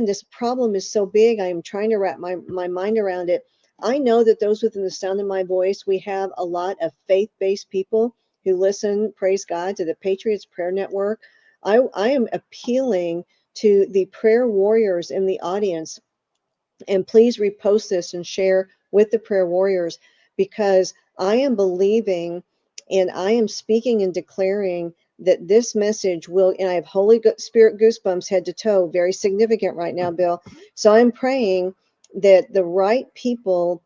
Speaker 2: this problem is so big. I'm trying to wrap my mind around it. I know that those within the sound of my voice, we have a lot of faith-based people who listen, praise God, to the Patriots Prayer Network. I am appealing to the prayer warriors in the audience, and please repost this and share with the prayer warriors, because I am believing and I am speaking and declaring that this message will, and I have Holy Spirit goosebumps head to toe, very significant right now, Bill. So I'm praying that the right people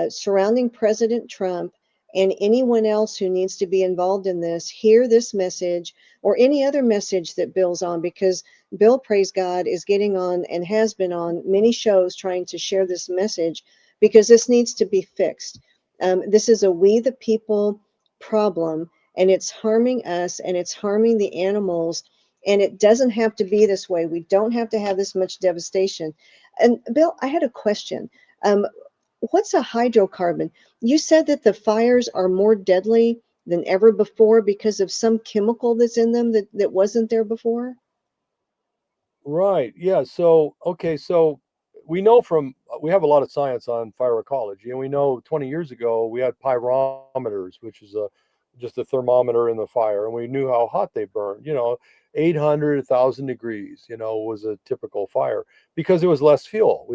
Speaker 2: surrounding President Trump and anyone else who needs to be involved in this hear this message, or any other message that Bill's on, because Bill, praise God, is getting on and has been on many shows trying to share this message, because this needs to be fixed. This is a we the people problem, and it's harming us and it's harming the animals. And it doesn't have to be this way. We don't have to have this much devastation. And Bill, I had a question. Um, what's a hydrocarbon? You said that the fires are more deadly than ever before because of some chemical that's in them that wasn't there before?
Speaker 3: Right. Yeah. So, okay. So we have a lot of science on fire ecology, and we know 20 years ago we had pyrometers, which is just a thermometer in the fire, and we knew how hot they burned. 800, 1,000 degrees, was a typical fire because it was less fuel.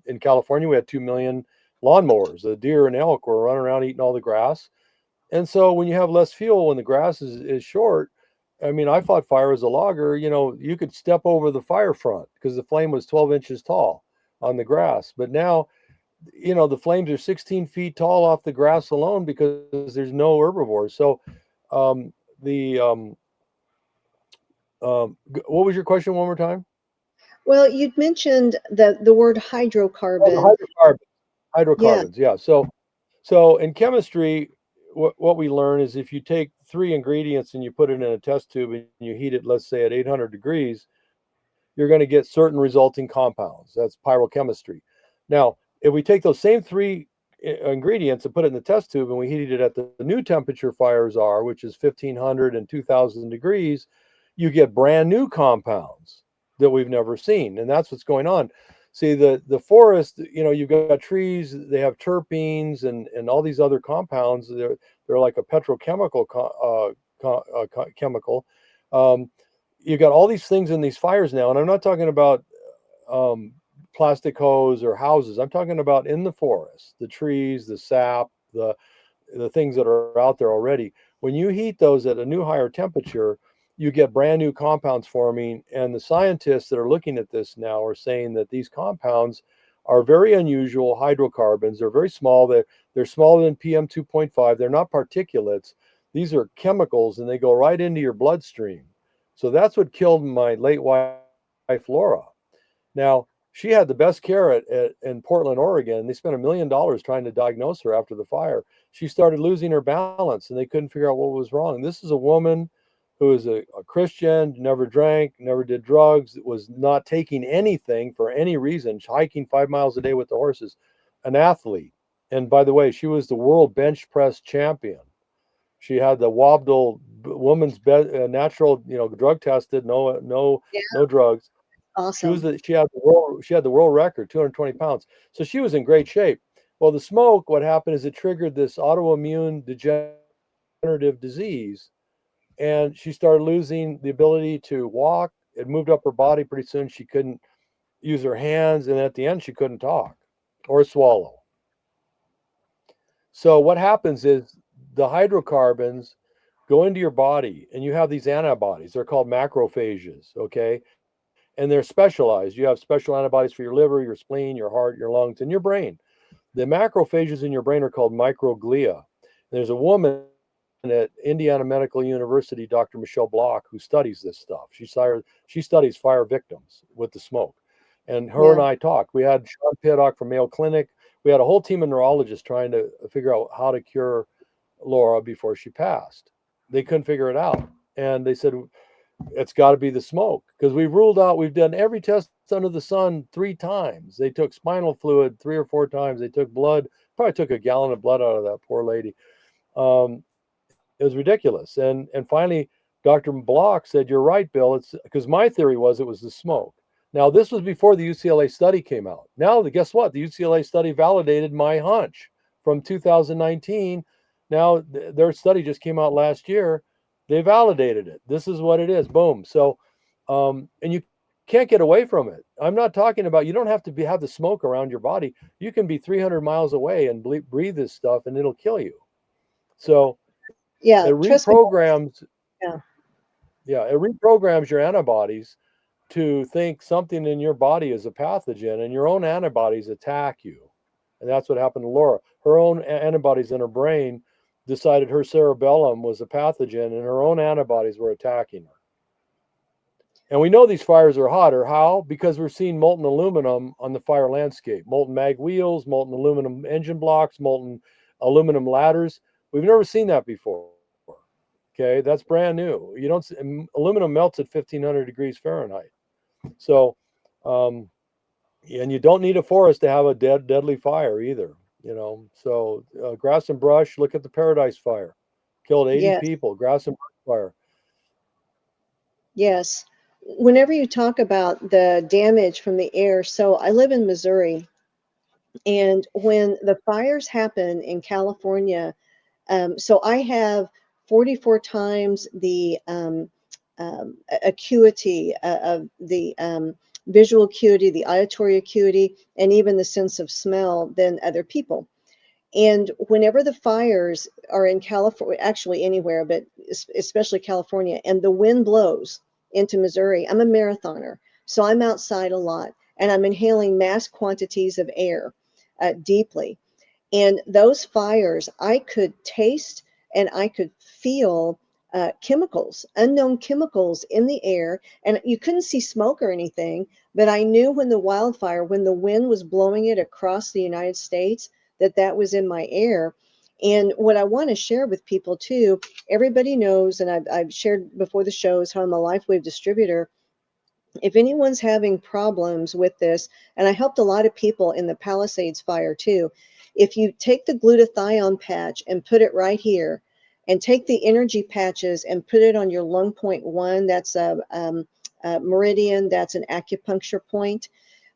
Speaker 3: In California, we had 2 million lawnmowers. The deer and elk were running around eating all the grass. And so when you have less fuel, when the grass is short, I mean, I fought fire as a logger. You could step over the fire front because the flame was 12 inches tall on the grass. But now, the flames are 16 feet tall off the grass alone because there's no herbivores. So, um, the what was your question one more time?
Speaker 2: Well, you'd mentioned the word
Speaker 3: Oh, the
Speaker 2: hydrocarbon. Yeah.
Speaker 3: hydrocarbons. Yeah. So in chemistry, what we learn is if you take three ingredients and you put it in a test tube and you heat it, let's say at 800 degrees, you're going to get certain resulting compounds. That's pyrochemistry. Now, if we take those same three ingredients and put it in the test tube and we heat it at the new temperature fires are, which is 1,500 and 2,000 degrees, you get brand new compounds that we've never seen. And that's what's going on. See, the forest, you've got trees, they have terpenes and all these other compounds. They're like a petrochemical chemical. Um, you got all these things in these fires now, and I'm not talking about um, plastic hose or houses. I'm talking about in the forest, the trees, the sap, the things that are out there already. When you heat those at a new higher temperature, you get brand new compounds forming. And the scientists that are looking at this now are saying that these compounds are very unusual hydrocarbons. They're very small. They're smaller than PM 2.5. They're not particulates. These are chemicals, and they go right into your bloodstream. So that's what killed my late wife, Laura. Now, she had the best care in Portland, Oregon. They spent $1 million trying to diagnose her after the fire. She started losing her balance, and they couldn't figure out what was wrong. This is a woman who is a Christian, never drank, never did drugs, was not taking anything for any reason, hiking 5 miles a day with the horses, an athlete. And by the way, she was the world bench press champion. She had the Wabdal woman's natural, drug tested,
Speaker 2: Yeah,
Speaker 3: no drugs.
Speaker 2: awesome.
Speaker 3: She had the world record, 220 pounds. So she was in great shape. Well, the smoke, what happened is it triggered this autoimmune degenerative disease, and she started losing the ability to walk. It moved up her body. Pretty soon she couldn't use her hands, and at the end she couldn't talk or swallow. So what happens is the hydrocarbons go into your body, and you have these antibodies. They're called macrophages, okay? And they're specialized. You have special antibodies for your liver, your spleen, your heart, your lungs, and your brain. The macrophages in your brain are called microglia. There's a woman at Indiana Medical University, Dr. Michelle Block, who studies this stuff. She studies fire victims with the smoke. And her and
Speaker 2: Yeah,
Speaker 3: I talked. We had Sean Pittock from Mayo Clinic. We had a whole team of neurologists trying to figure out how to cure Laura before she passed. They couldn't figure it out. And they said, it's got to be the smoke, because we've done every test under the sun 3 times. They took spinal fluid 3 or 4 times. They took blood, probably took a gallon of blood out of that poor lady. It was ridiculous. And finally, Dr. Block said, you're right, Bill. It's because my theory was it was the smoke. Now, this was before the UCLA study came out. Now, guess what? The UCLA study validated my hunch from 2019. Now, their study just came out last year. They validated it. This is what it is. Boom. So, and you can't get away from it. I'm not talking about, you don't have to have the smoke around your body. You can be 300 miles away and breathe this stuff, and it'll kill you. So
Speaker 2: yeah.
Speaker 3: it
Speaker 2: Trust me.
Speaker 3: reprograms,
Speaker 2: Yeah,
Speaker 3: it reprograms your antibodies to think something in your body is a pathogen, and your own antibodies attack you. And that's what happened to Laura. Her own antibodies in her brain decided her cerebellum was a pathogen, and her own antibodies were attacking her. And we know these fires are hotter. How? Because we're seeing molten aluminum on the fire landscape, molten mag wheels, molten aluminum engine blocks, molten aluminum ladders. We've never seen that before. Okay, that's brand new. You don't see, aluminum melts at 1500 degrees Fahrenheit. So, and you don't need a forest to have a deadly fire either. So grass and brush. Look at the Paradise Fire, killed 80
Speaker 2: yes,
Speaker 3: people. Grass and brush fire.
Speaker 2: yes. Whenever you talk about the damage from the air, so I live in Missouri, and when the fires happen in California, so I have 44 times the acuity of the visual acuity, the auditory acuity, and even the sense of smell than other people. And whenever the fires are in California, actually anywhere, but especially California, and the wind blows into Missouri, I'm a marathoner. So I'm outside a lot, and I'm inhaling mass quantities of air deeply. And those fires, I could taste and I could feel chemicals, unknown chemicals in the air. And you couldn't see smoke or anything, but I knew when the wildfire, when the wind was blowing it across the United States, that was in my air. And what I want to share with people too, everybody knows, and I've shared before the shows how I'm a LifeWave distributor. If anyone's having problems with this, and I helped a lot of people in the Palisades fire too, if you take the glutathione patch and put it right here, and take the energy patches and put it on your lung point 1. That's a meridian. That's an acupuncture point.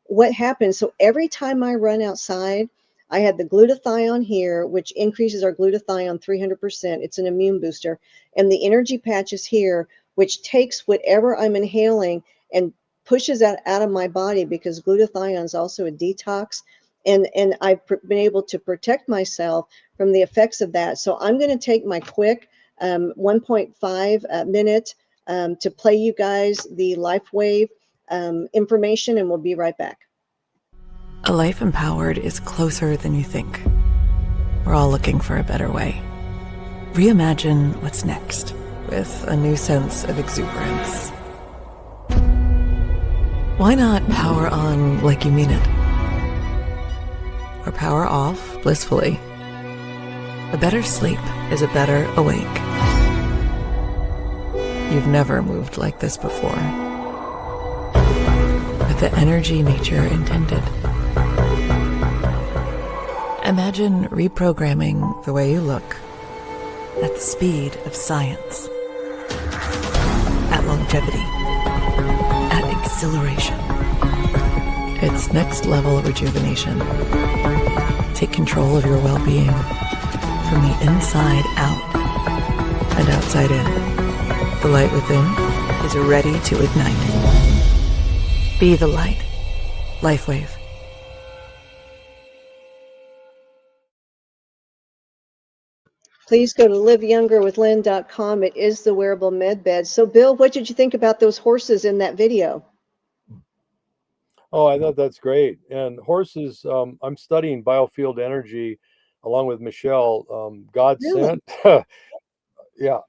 Speaker 2: What happens? So every time I run outside, I had the glutathione here, which increases our glutathione 300%. It's an immune booster. And the energy patches here, which takes whatever I'm inhaling and pushes that out of my body, because glutathione is also a detox. And I've been able to protect myself from the effects of that. So I'm going to take my quick 1.5 minute to play you guys the LifeWave information, and we'll be right back.
Speaker 4: A life empowered is closer than you think. We're all looking for a better way. Reimagine what's next with a new sense of exuberance. Why not power on like you mean it? Or power off blissfully. A better sleep is a better awake. You've never moved like this before. With the energy nature intended. Imagine reprogramming the way you look at the speed of science, at longevity, at exhilaration. It's next level rejuvenation. Take control of your well-being from the inside out and outside in. The light within is ready to ignite. Be the light. LifeWave.
Speaker 2: Please go to liveyoungerwithlynne.com. It is the wearable med bed. So, Bill, what did you think about those horses in that video?
Speaker 3: Oh, I thought that's great. And horses, I'm studying biofield energy along with Michelle. God
Speaker 2: Really?
Speaker 3: sent, yeah.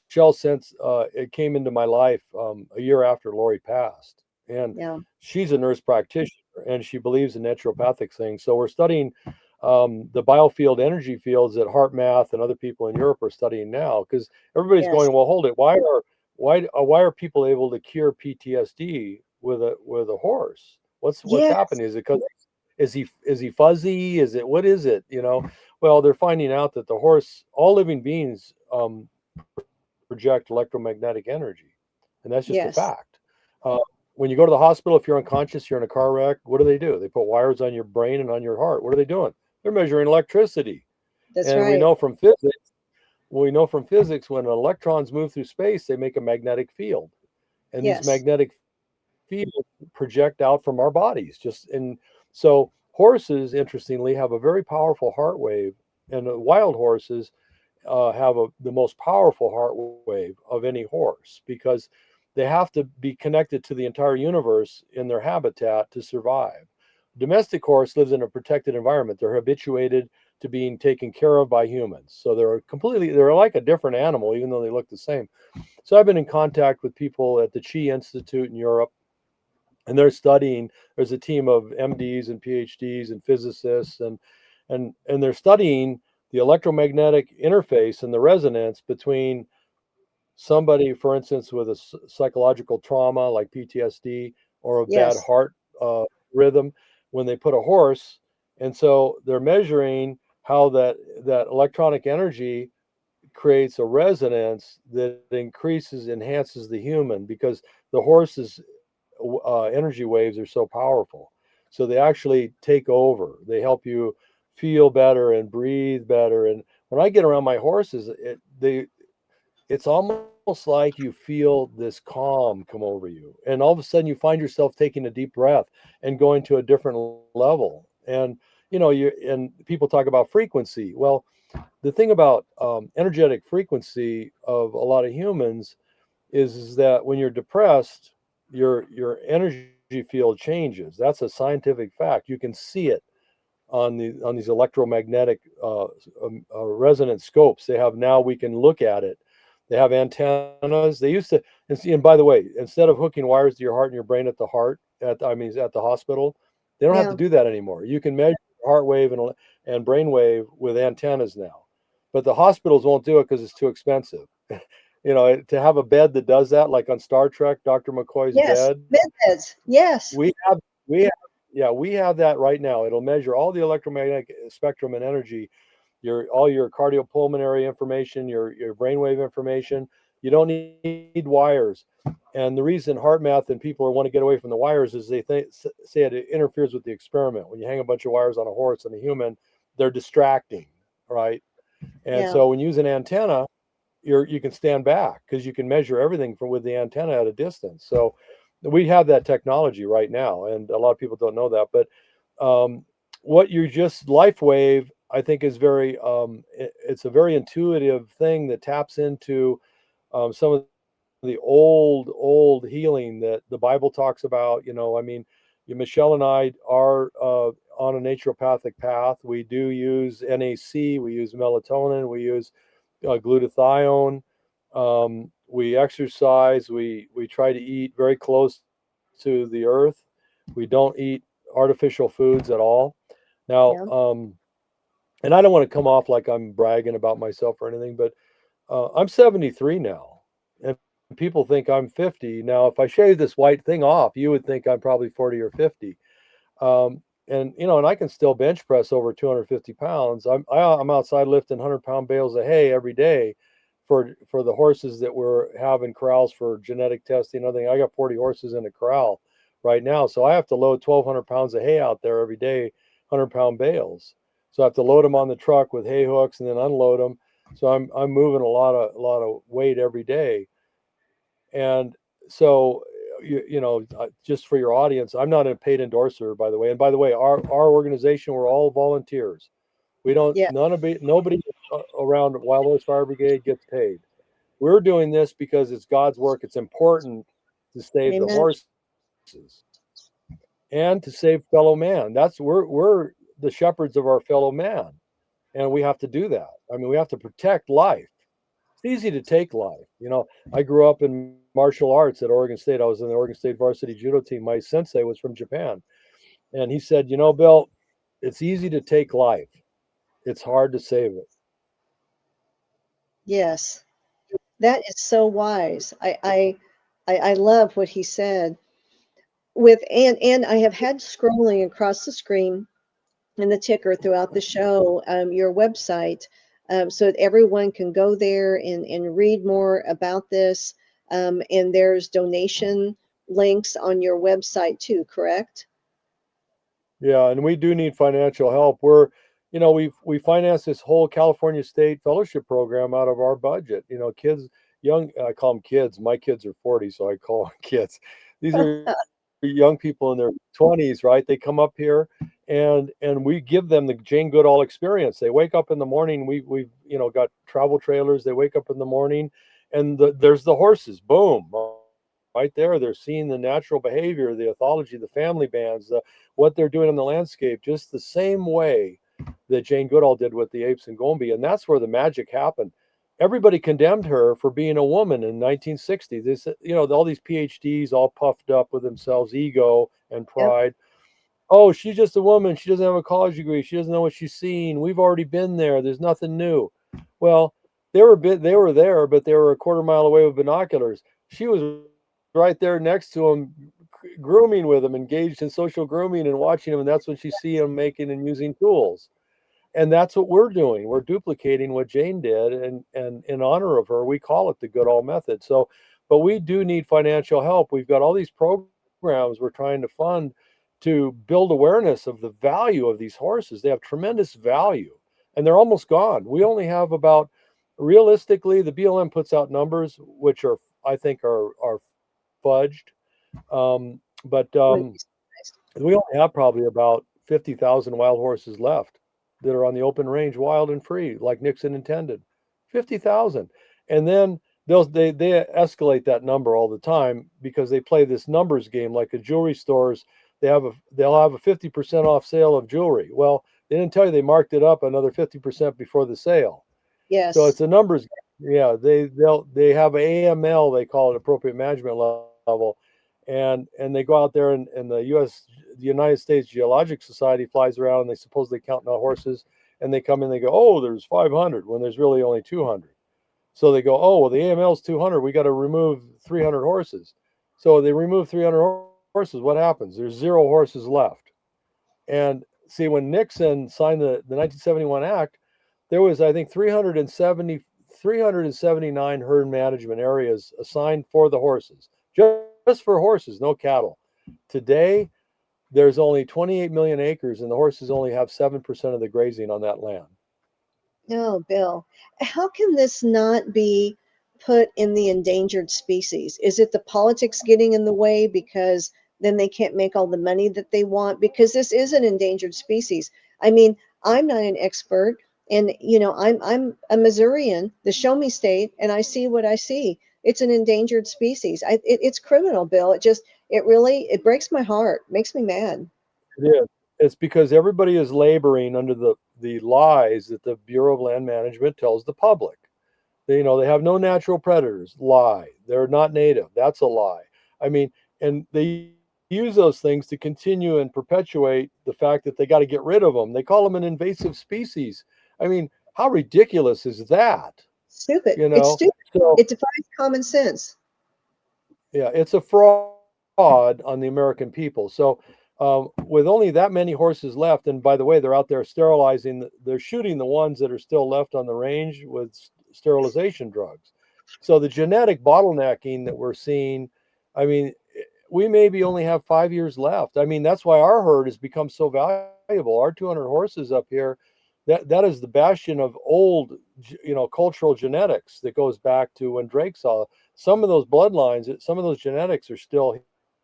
Speaker 3: Michelle sent, it came into my life a year after Lori passed. And
Speaker 2: Yeah.
Speaker 3: she's a nurse practitioner and she believes in naturopathic things. So we're studying the biofield energy fields that HeartMath and other people in Europe are studying now, because everybody's
Speaker 2: Yes.
Speaker 3: going, well, hold it. Why are people able to cure PTSD with a horse? What's
Speaker 2: Yes.
Speaker 3: happening? Is it because is he fuzzy? Is it, what is it? Well, they're finding out that the horse, all living beings project electromagnetic energy, and that's just a
Speaker 2: Yes.
Speaker 3: fact. When you go to the hospital, if you're unconscious, you're in a car wreck, what do? They put wires on your brain and on your heart. What are they doing? They're measuring electricity.
Speaker 2: That's
Speaker 3: And
Speaker 2: right.
Speaker 3: we know from physics when electrons move through space, they make a magnetic field, and these
Speaker 2: Yes.
Speaker 3: magnetic fields project out from our bodies. So horses, interestingly, have a very powerful heart wave, and wild horses have the most powerful heart wave of any horse, because they have to be connected to the entire universe in their habitat to survive. Domestic horse lives in a protected environment. They're habituated to being taken care of by humans. So they're like a different animal, even though they look the same. So I've been in contact with people at the Chi Institute in Europe, and they're studying. There's a team of MDs and PhDs and physicists, and they're studying the electromagnetic interface and the resonance between somebody, for instance, with a psychological trauma like PTSD or a bad
Speaker 2: Yes.
Speaker 3: heart rhythm, when they put a horse. And so they're measuring how that electronic energy creates a resonance that enhances the human, because the horse's energy waves are so powerful. So they actually take over. They help you feel better and breathe better. And when I get around my horses, it's almost like you feel this calm come over you, and all of a sudden you find yourself taking a deep breath and going to a different level. And and people talk about frequency. Well, the thing about energetic frequency of a lot of humans is that when you're depressed, your energy field changes. That's a scientific fact. You can see it on these electromagnetic resonance scopes they have now. We can look at it. They have antennas. They used to, and by the way, instead of hooking wires to your heart and your brain at the hospital, they don't have
Speaker 2: Yeah.
Speaker 3: to do that anymore. You can measure heart wave and brain wave with antennas now, but the hospitals won't do it because it's too expensive. To have a bed that does that, like on Star Trek, Dr. McCoy's
Speaker 2: Yes.
Speaker 3: bed,
Speaker 2: Med beds. Yes.
Speaker 3: we have that right now. It'll measure all the electromagnetic spectrum and energy all your cardiopulmonary information, your brainwave information. You don't need wires. And the reason HeartMath and people want to get away from the wires is they say it interferes with the experiment. When you hang a bunch of wires on a horse and a human, they're distracting, right? And
Speaker 2: Yeah.
Speaker 3: so when you use an antenna, you can stand back because you can measure everything with the antenna at a distance. So we have that technology right now, and a lot of people don't know that. But what you just LifeWave, I think, is it's a very intuitive thing that taps into some of the old healing that the Bible talks about. I mean, Michelle and I are on a naturopathic path. We do use NAC, we use melatonin, we use glutathione. We exercise. We try to eat very close to the earth. We don't eat artificial foods at all. Now,
Speaker 2: Yeah.
Speaker 3: and I don't want to come off like I'm bragging about myself or anything, but I'm 73 now, and people think I'm 50. Now, if I shave this white thing off, you would think I'm probably 40 or 50. And I can still bench press over 250 pounds. I'm outside lifting 100-pound bales of hay every day for the horses that we're having corrals for genetic testing. I think I got 40 horses in a corral right now, so I have to load 1,200 pounds of hay out there every day, 100-pound bales. So I have to load them on the truck with hay hooks and then unload them. So I'm moving a lot of weight every day, and so just for your audience, I'm not a paid endorser, by the way. And by the way, our organization, we're all volunteers. We don't
Speaker 2: Yeah.
Speaker 3: nobody around Wild Horse Fire Brigade gets paid. We're doing this because it's God's work. It's important to save the
Speaker 2: Amen.
Speaker 3: horses and to save fellow man. We're the shepherds of our fellow man, and we have to do that. I mean, we have to protect life. It's easy to take life. I grew up in martial arts at Oregon State. I was in the Oregon State varsity judo team. My sensei was from Japan. And he said, Bill, it's easy to take life. It's hard to save it.
Speaker 2: Yes. That is so wise. I love what he said. And I have had scrolling across the screen and the ticker throughout the show, your website, so that everyone can go there and read more about this. And there's donation links on your website too, correct?
Speaker 3: Yeah, and we do need financial help. We finance this whole California State Fellowship program out of our budget. Kids, I call them kids. My kids are 40, so I call them kids. These are young people in their 20s, right? They come up here, and we give them the Jane Goodall experience. They wake up in the morning. We've got travel trailers. They wake up in the morning, and there's the horses. Boom. Right there, they're seeing the natural behavior, the ethology, the family bands, what they're doing in the landscape, just the same way that Jane Goodall did with the apes in Gombe. And that's where the magic happened. Everybody condemned her for being a woman in 1960. This, all these PhDs all puffed up with themselves, ego and
Speaker 2: Yep.
Speaker 3: pride. Oh, she's just a woman. She doesn't have a college degree. She doesn't know what she's seen. We've already been there. There's nothing new. Well, they were there, but they were a quarter mile away with binoculars. She was right there next to him, grooming with him, engaged in social grooming and watching him. And that's when she see him making and using tools. And that's what we're doing. We're duplicating what Jane did, and in honor of her, we call it the Goodall method. So, but we do need financial help. We've got all these programs we're trying to fund to build awareness of the value of these horses. They have tremendous value, and they're almost gone. We only have about, realistically, the BLM puts out numbers which I think are fudged, but we only have probably about 50,000 wild horses left that are on the open range, wild and free, like Nixon intended. 50,000, and then they escalate that number all the time because they play this numbers game, like the jewelry stores. They'll have a 50% off sale of jewelry. Well, they didn't tell you they marked it up another 50% before the sale.
Speaker 2: Yes.
Speaker 3: So it's a numbers game. Yeah, they have an AML, they call it appropriate management level, and they go out there, and the United States Geologic Society flies around, and they supposedly count the horses, and they come in, they go, oh, there's 500 when there's really only 200. So they go, oh, well, the AML is 200. We got to remove 300 horses. So they remove 300 horses. What happens? There's 0 horses left. And see, when Nixon signed the 1971 Act, there was, I think, 379 herd management areas assigned for the horses, just for horses, no cattle. Today, there's only 28 million acres, and the horses only have 7% of the grazing on that land.
Speaker 2: No, Bill, how can this not be put in the endangered species? Is it the politics getting in the way because then they can't make all the money that they want? Because this is an endangered species. I mean, I'm not an expert, and I'm a Missourian, the show me state, and I see what I see. It's an endangered species. It's criminal, Bill. It breaks my heart, makes me mad.
Speaker 3: It is. It's because everybody is laboring under the lies that the Bureau of Land Management tells the public. They have no natural predators. Lie. They're not native. That's a lie. I mean, and they use those things to continue and perpetuate the fact that they got to get rid of them. They call them an invasive species. I mean, how ridiculous is that?
Speaker 2: Stupid.
Speaker 3: You
Speaker 2: It's
Speaker 3: know,
Speaker 2: stupid.
Speaker 3: so
Speaker 2: It defies common sense.
Speaker 3: yeah, it's a fraud on the American people. So with only that many horses left, and by the way, they're out there sterilizing, they're shooting the ones that are still left on the range with sterilization drugs. So the genetic bottlenecking that we're seeing, I mean, we maybe only have 5 years left. I mean, that's why our herd has become so valuable. Our 200 horses up here, that is the bastion of old, cultural genetics that goes back to when Drake saw some of those bloodlines. Some of those genetics are still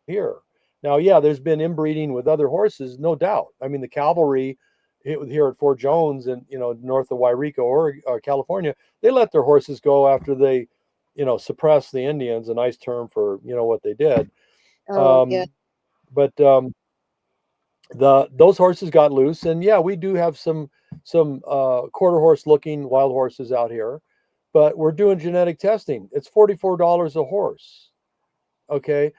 Speaker 3: here. Now, yeah, there's been inbreeding with other horses, no doubt. I mean, the cavalry here at Fort Jones and north of Wairika, or California, they let their horses go after they, suppressed the Indians. A nice term for what they did.
Speaker 2: Oh, yeah.
Speaker 3: But those horses got loose, and yeah, we do have some quarter horse looking wild horses out here, but we're doing genetic testing. It's $44 a horse. Okay,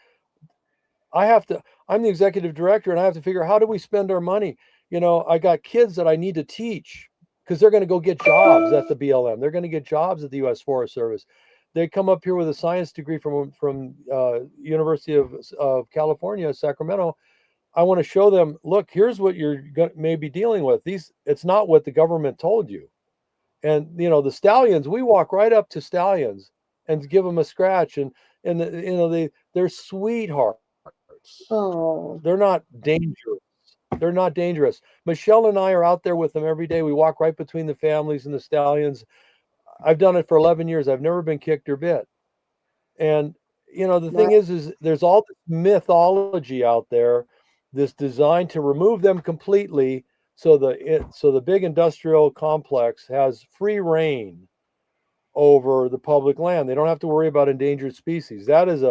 Speaker 3: I'm the executive director, and I have to figure, how do we spend our money? I got kids that I need to teach because they're going to go get jobs at the BLM. They're going to get jobs at the U.S. Forest Service. They come up here with a science degree from University of California, Sacramento. I want to show them, look, here's what you're maybe dealing with. It's not what the government told you. And the stallions, we walk right up to stallions and give them a scratch, and they're sweethearts.
Speaker 2: Oh,
Speaker 3: They're not dangerous. They're not dangerous. Michelle and I are out there with them every day. We walk right between the families and the stallions. I've done it for 11 years. I've never been kicked or bit. And the thing is there's all this mythology out there, this design to remove them completely, so the big industrial complex has free reign over the public land. They don't have to worry about endangered species. That is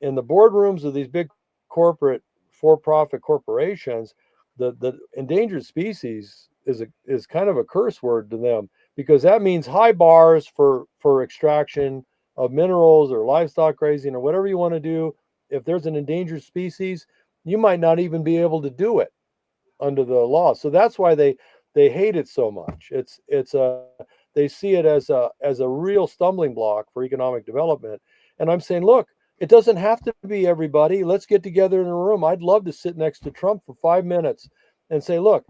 Speaker 3: in the boardrooms of these big corporate for-profit corporations, the endangered species is kind of a curse word to them, because that means high bars for extraction of minerals or livestock grazing or whatever you want to do. If there's an endangered species, you might not even be able to do it under the law. So that's why they hate it so much. They see it as a real stumbling block for economic development. And I'm saying, look, it doesn't have to be everybody. Let's get together in a room. I'd love to sit next to Trump for 5 minutes and say, look,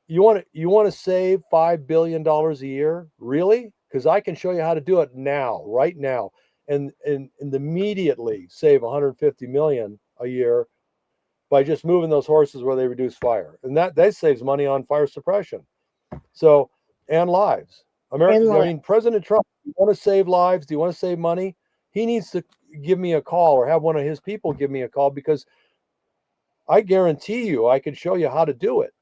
Speaker 3: you want to save $5 billion a year? Really? Because I can show you how to do it now, right now, and immediately save 150 million a year by just moving those horses where they reduce fire. And that saves money on fire suppression. So, and lives. President Trump, do you want to save lives? Do you want to save money? He needs to give me a call or have one of his people give me a call, because I guarantee you I can show you how to do it.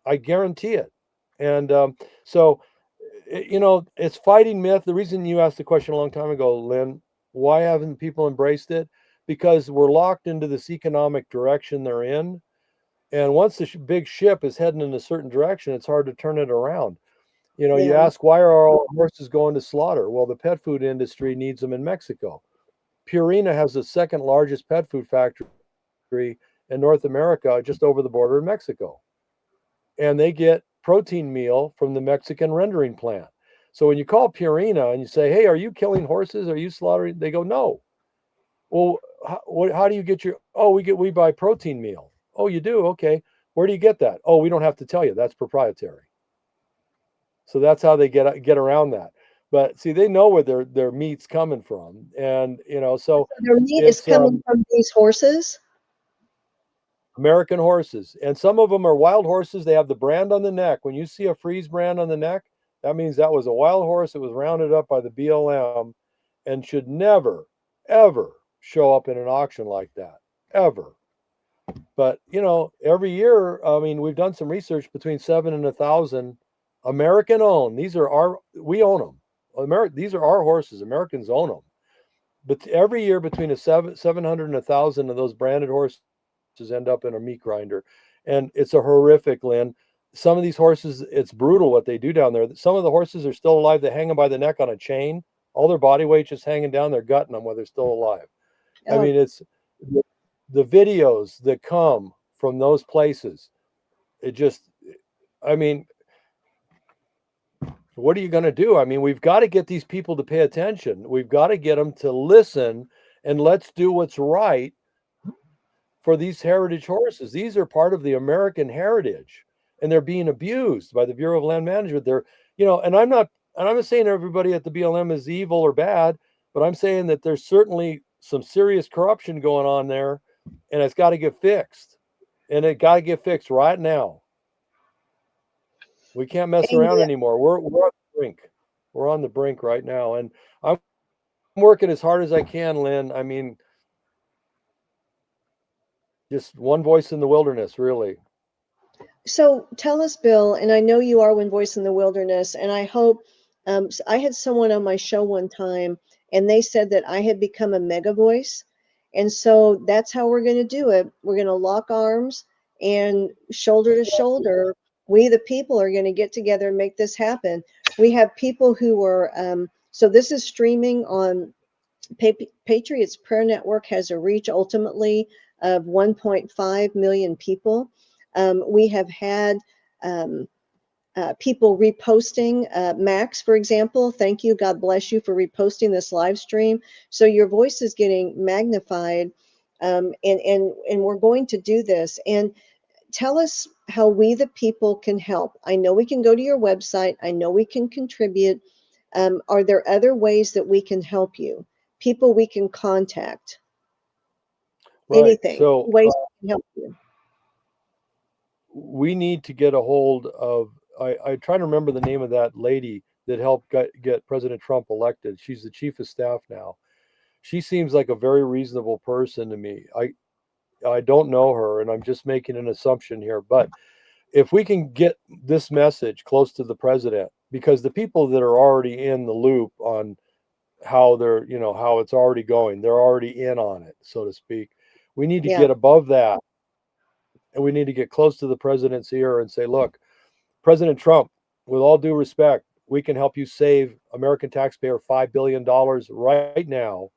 Speaker 3: I guarantee it. And it's fighting myth. The reason you asked the question a long time ago, Lynn, why haven't people embraced it? Because we're locked into this economic direction they're in. And once the big ship is heading in a certain direction, it's hard to turn it around. You ask, why are all horses going to slaughter? Well, the pet food industry needs them in Mexico. Purina has the second largest pet food factory in North America, just over the border in Mexico. And they get protein meal from the Mexican rendering plant. So when you call Purina and you say, hey, are you killing horses? Are you slaughtering? They go, no. Well, how do you get your, we buy protein meal. Oh, you do? Okay. Where do you get that? Oh, we don't have to tell you. That's proprietary. So that's how they get around that. But see, they know where their meat's coming from, and so
Speaker 2: So their meat is
Speaker 3: it's
Speaker 2: coming from these horses?
Speaker 3: American horses, and some of them are wild horses. They have the brand on the neck. When you see a freeze brand on the neck, that means that was a wild horse that was rounded up by the BLM and should never, ever show up in an auction like that, ever. But every year, I mean, we've done some research, between 7 and 1,000 American owned. We own them. These are our horses. Americans own them. But every year, between 700 and 1,000 of those branded horses end up in a meat grinder, and it's a horrific, Lynn. Some of these horses, it's brutal what they do down there. Some of the horses are still alive. They hang them by the neck on a chain. All their body weight just hanging down. They're gutting them while they're still alive. I mean, it's the videos that come from those places. It just, I mean, what are you going to do? I mean, we've got to get these people to pay attention. We've got to get them to listen, and let's do what's right for these heritage horses. These are part of the American heritage, and they're being abused by the Bureau of Land Management. They're, and I'm not saying everybody at the BLM is evil or bad, but I'm saying that there's certainly some serious corruption going on there, and it's got to get fixed, and it got to get fixed right now. We can't mess around anymore. We're on the brink. We're on the brink right now, and I'm working as hard as I can, Lynn. I mean, just one voice in the wilderness, really.
Speaker 2: So tell us, Bill, and I know you are one voice in the wilderness, and I hope, I had someone on my show one time, and they said that I had become a mega voice. And so that's how we're going to do it. We're going to lock arms, and shoulder to shoulder, we the people are going to get together and make this happen. We have people who are, so this is streaming on Patriots Prayer Network, has a reach ultimately of 1.5 million people. We have had people reposting. Max, for example, thank you. God bless you for reposting this live stream. So your voice is getting magnified, and we're going to do this. And tell us how we the people can help. I know we can go to your website. I know we can contribute. Are there other ways that we can help you? People we can contact?
Speaker 3: Right.
Speaker 2: Anything.
Speaker 3: So
Speaker 2: Ways we can help you.
Speaker 3: We need to get a hold of, I try to remember the name of that lady that helped get President Trump elected. She's the chief of staff now. She seems like a very reasonable person to me. I don't know her, and I'm just making an assumption here, but if we can get this message close to the president, because the people that are already in the loop on how they're, how it's already going, they're already in on it, so to speak. We need to get above that, and we need to get close to the president's ear and say, look, President Trump, with all due respect, we can help you save American taxpayer $5 billion right now.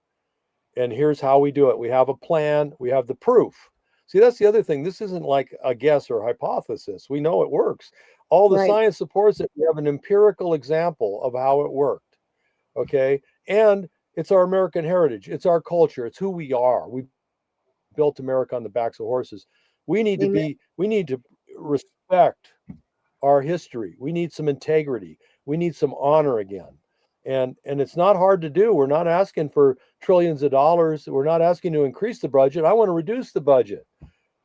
Speaker 3: And here's how we do it. We have a plan. We have the proof. See, that's the other thing. This isn't like a guess or hypothesis. We know it works. All the science supports it. We have an empirical example of how it worked. Okay. And it's our American heritage. It's our culture. It's who we are. We built America on the backs of horses. We need to respect our history. We need some integrity. We need some honor again. And it's not hard to do. We're not asking for trillions of dollars. We're not asking to increase the budget. I want to reduce the budget.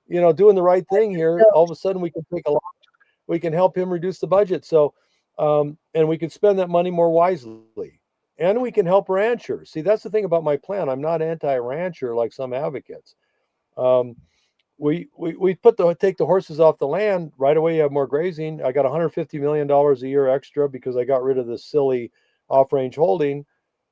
Speaker 3: Doing the right thing here. All of a sudden we can help him reduce the budget. So, and we can spend that money more wisely. And we can help ranchers. See, that's the thing about my plan. I'm not anti-rancher like some advocates. We take the horses off the land right away. You have more grazing. I got $150 million a year extra because I got rid of the silly off-range holding,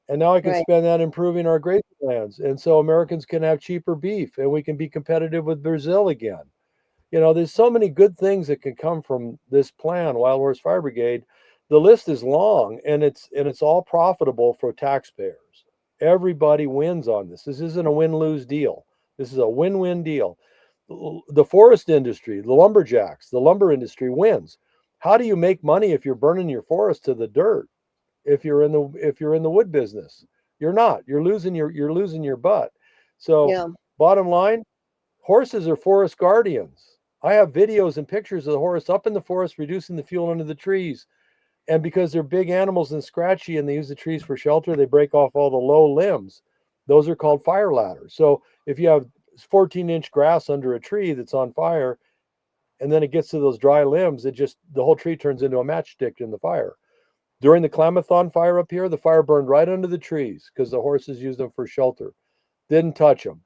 Speaker 3: and now I can spend that improving our grazing lands, and so Americans can have cheaper beef, and we can be competitive with Brazil again. There's so many good things that can come from this plan, Wild Horse Fire Brigade. The list is long, and it's all profitable for taxpayers. Everybody wins on this. This isn't a win-lose deal. This is a win-win deal. The forest industry, the lumberjacks, the lumber industry wins. How do you make money if you're burning your forest to the dirt? If you're in the wood business, you're not. You're losing your butt. So bottom line, horses are forest guardians. I have videos and pictures of the horse up in the forest reducing the fuel under the trees. And because they're big animals and scratchy and they use the trees for shelter, they break off all the low limbs. Those are called fire ladders. So if you have 14-inch grass under a tree that's on fire, and then it gets to those dry limbs, the whole tree turns into a matchstick in the fire. During the Klamathon fire up here, the fire burned right under the trees because the horses used them for shelter. Didn't touch them.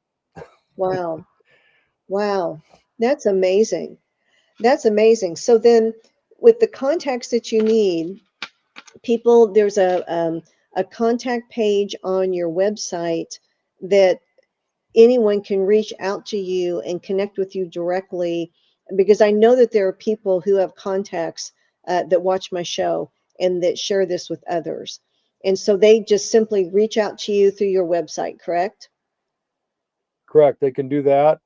Speaker 2: Wow. Wow. That's amazing. That's amazing. So then with the contacts that you need, people, there's a contact page on your website that anyone can reach out to you and connect with you directly, because I know that there are people who have contacts that watch my show and that share this with others. And so they just simply reach out to you through your website, correct?
Speaker 3: Correct. They can do that.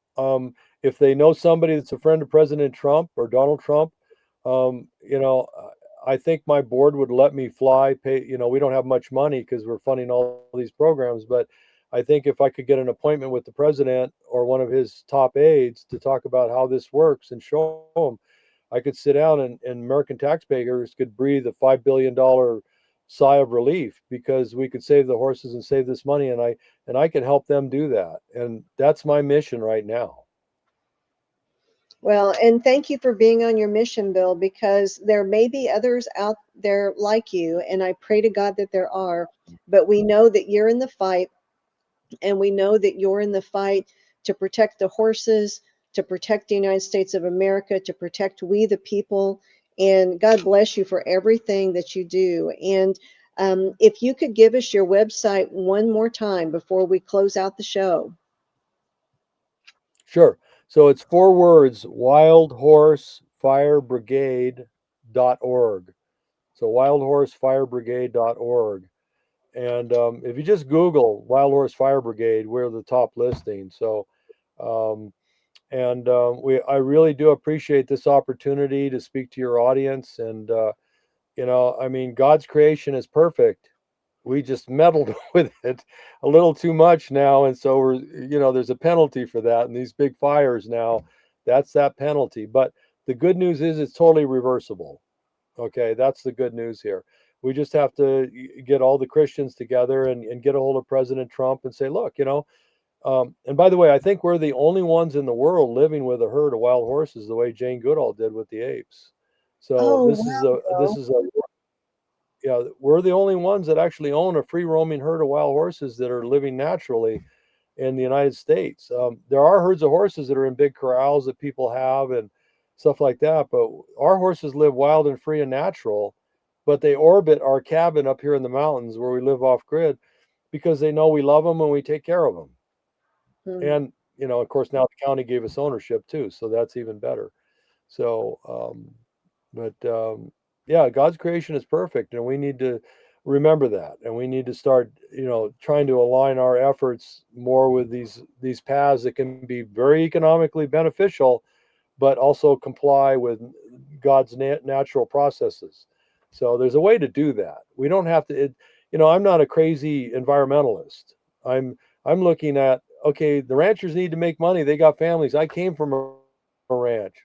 Speaker 3: If they know somebody that's a friend of President Trump or Donald Trump, I think my board would let me fly. Pay. We don't have much money because we're funding all these programs, but I think if I could get an appointment with the president or one of his top aides to talk about how this works and show them, I could sit down and American taxpayers could breathe a $5 billion sigh of relief, because we could save the horses and save this money, and I can help them do that. And that's my mission right now.
Speaker 2: Well, and thank you for being on your mission, Bill, because there may be others out there like you, and I pray to God that there are, but we know that you're in the fight, and we know that you're in the fight to protect the horses, to protect the United States of America, to protect we the people. And God bless you for everything that you do. And if you could give us your website one more time before we close out the show.
Speaker 3: Sure. So it's 4 words: wildhorsefirebrigade.org. So wildhorsefirebrigade.org. And if you just Google Wild Horse Fire Brigade, we're the top listing. So, I really do appreciate this opportunity to speak to your audience. And, God's creation is perfect. We just meddled with it a little too much now. And so there's a penalty for that. And these big fires now, that's that penalty. But the good news is it's totally reversible. Okay. That's the good news here. We just have to get all the Christians together and get a hold of President Trump and say, look, and by the way, I think we're the only ones in the world living with a herd of wild horses the way Jane Goodall did with the apes. So we're the only ones that actually own a free roaming herd of wild horses that are living naturally in the United States. There are herds of horses that are in big corrals that people have and stuff like that, but our horses live wild and free and natural. But they orbit our cabin up here in the mountains where we live off grid because they know we love them and we take care of them. And, of course, now the county gave us ownership too. So that's even better. So, God's creation is perfect, and we need to remember that. And we need to start, trying to align our efforts more with these paths that can be very economically beneficial, but also comply with God's natural processes. So there's a way to do that. We don't have to, I'm not a crazy environmentalist. I'm looking at, okay, the ranchers need to make money. They got families. I came from a ranch.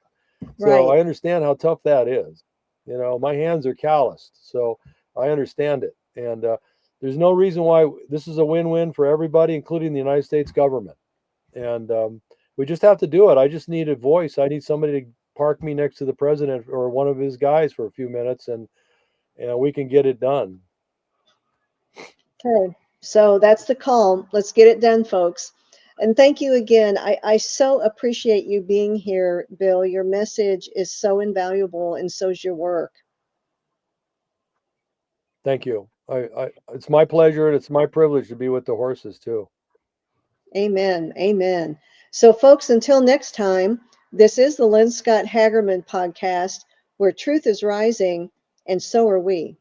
Speaker 3: So
Speaker 2: Right.
Speaker 3: I understand how tough that is. My hands are calloused. So I understand it. And there's no reason why this is a win-win for everybody, including the United States government. And we just have to do it. I just need a voice. I need somebody to park me next to the president or one of his guys for a few minutes, and we can get it done.
Speaker 2: Okay, so that's the call. Let's get it done, folks. And thank you again. I so appreciate you being here, Bill. Your message is so invaluable, and so is your work.
Speaker 3: Thank you. It's my pleasure, and it's my privilege to be with the horses too.
Speaker 2: Amen. Amen. So, folks, until next time, this is the Lynne Scott Hagerman podcast, where truth is rising, and so are we.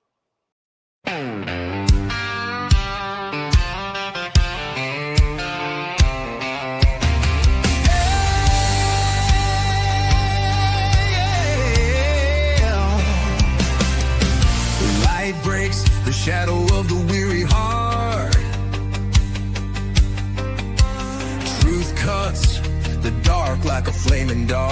Speaker 1: Light breaks the shadow of the weary heart. Truth cuts the dark like a flaming dart.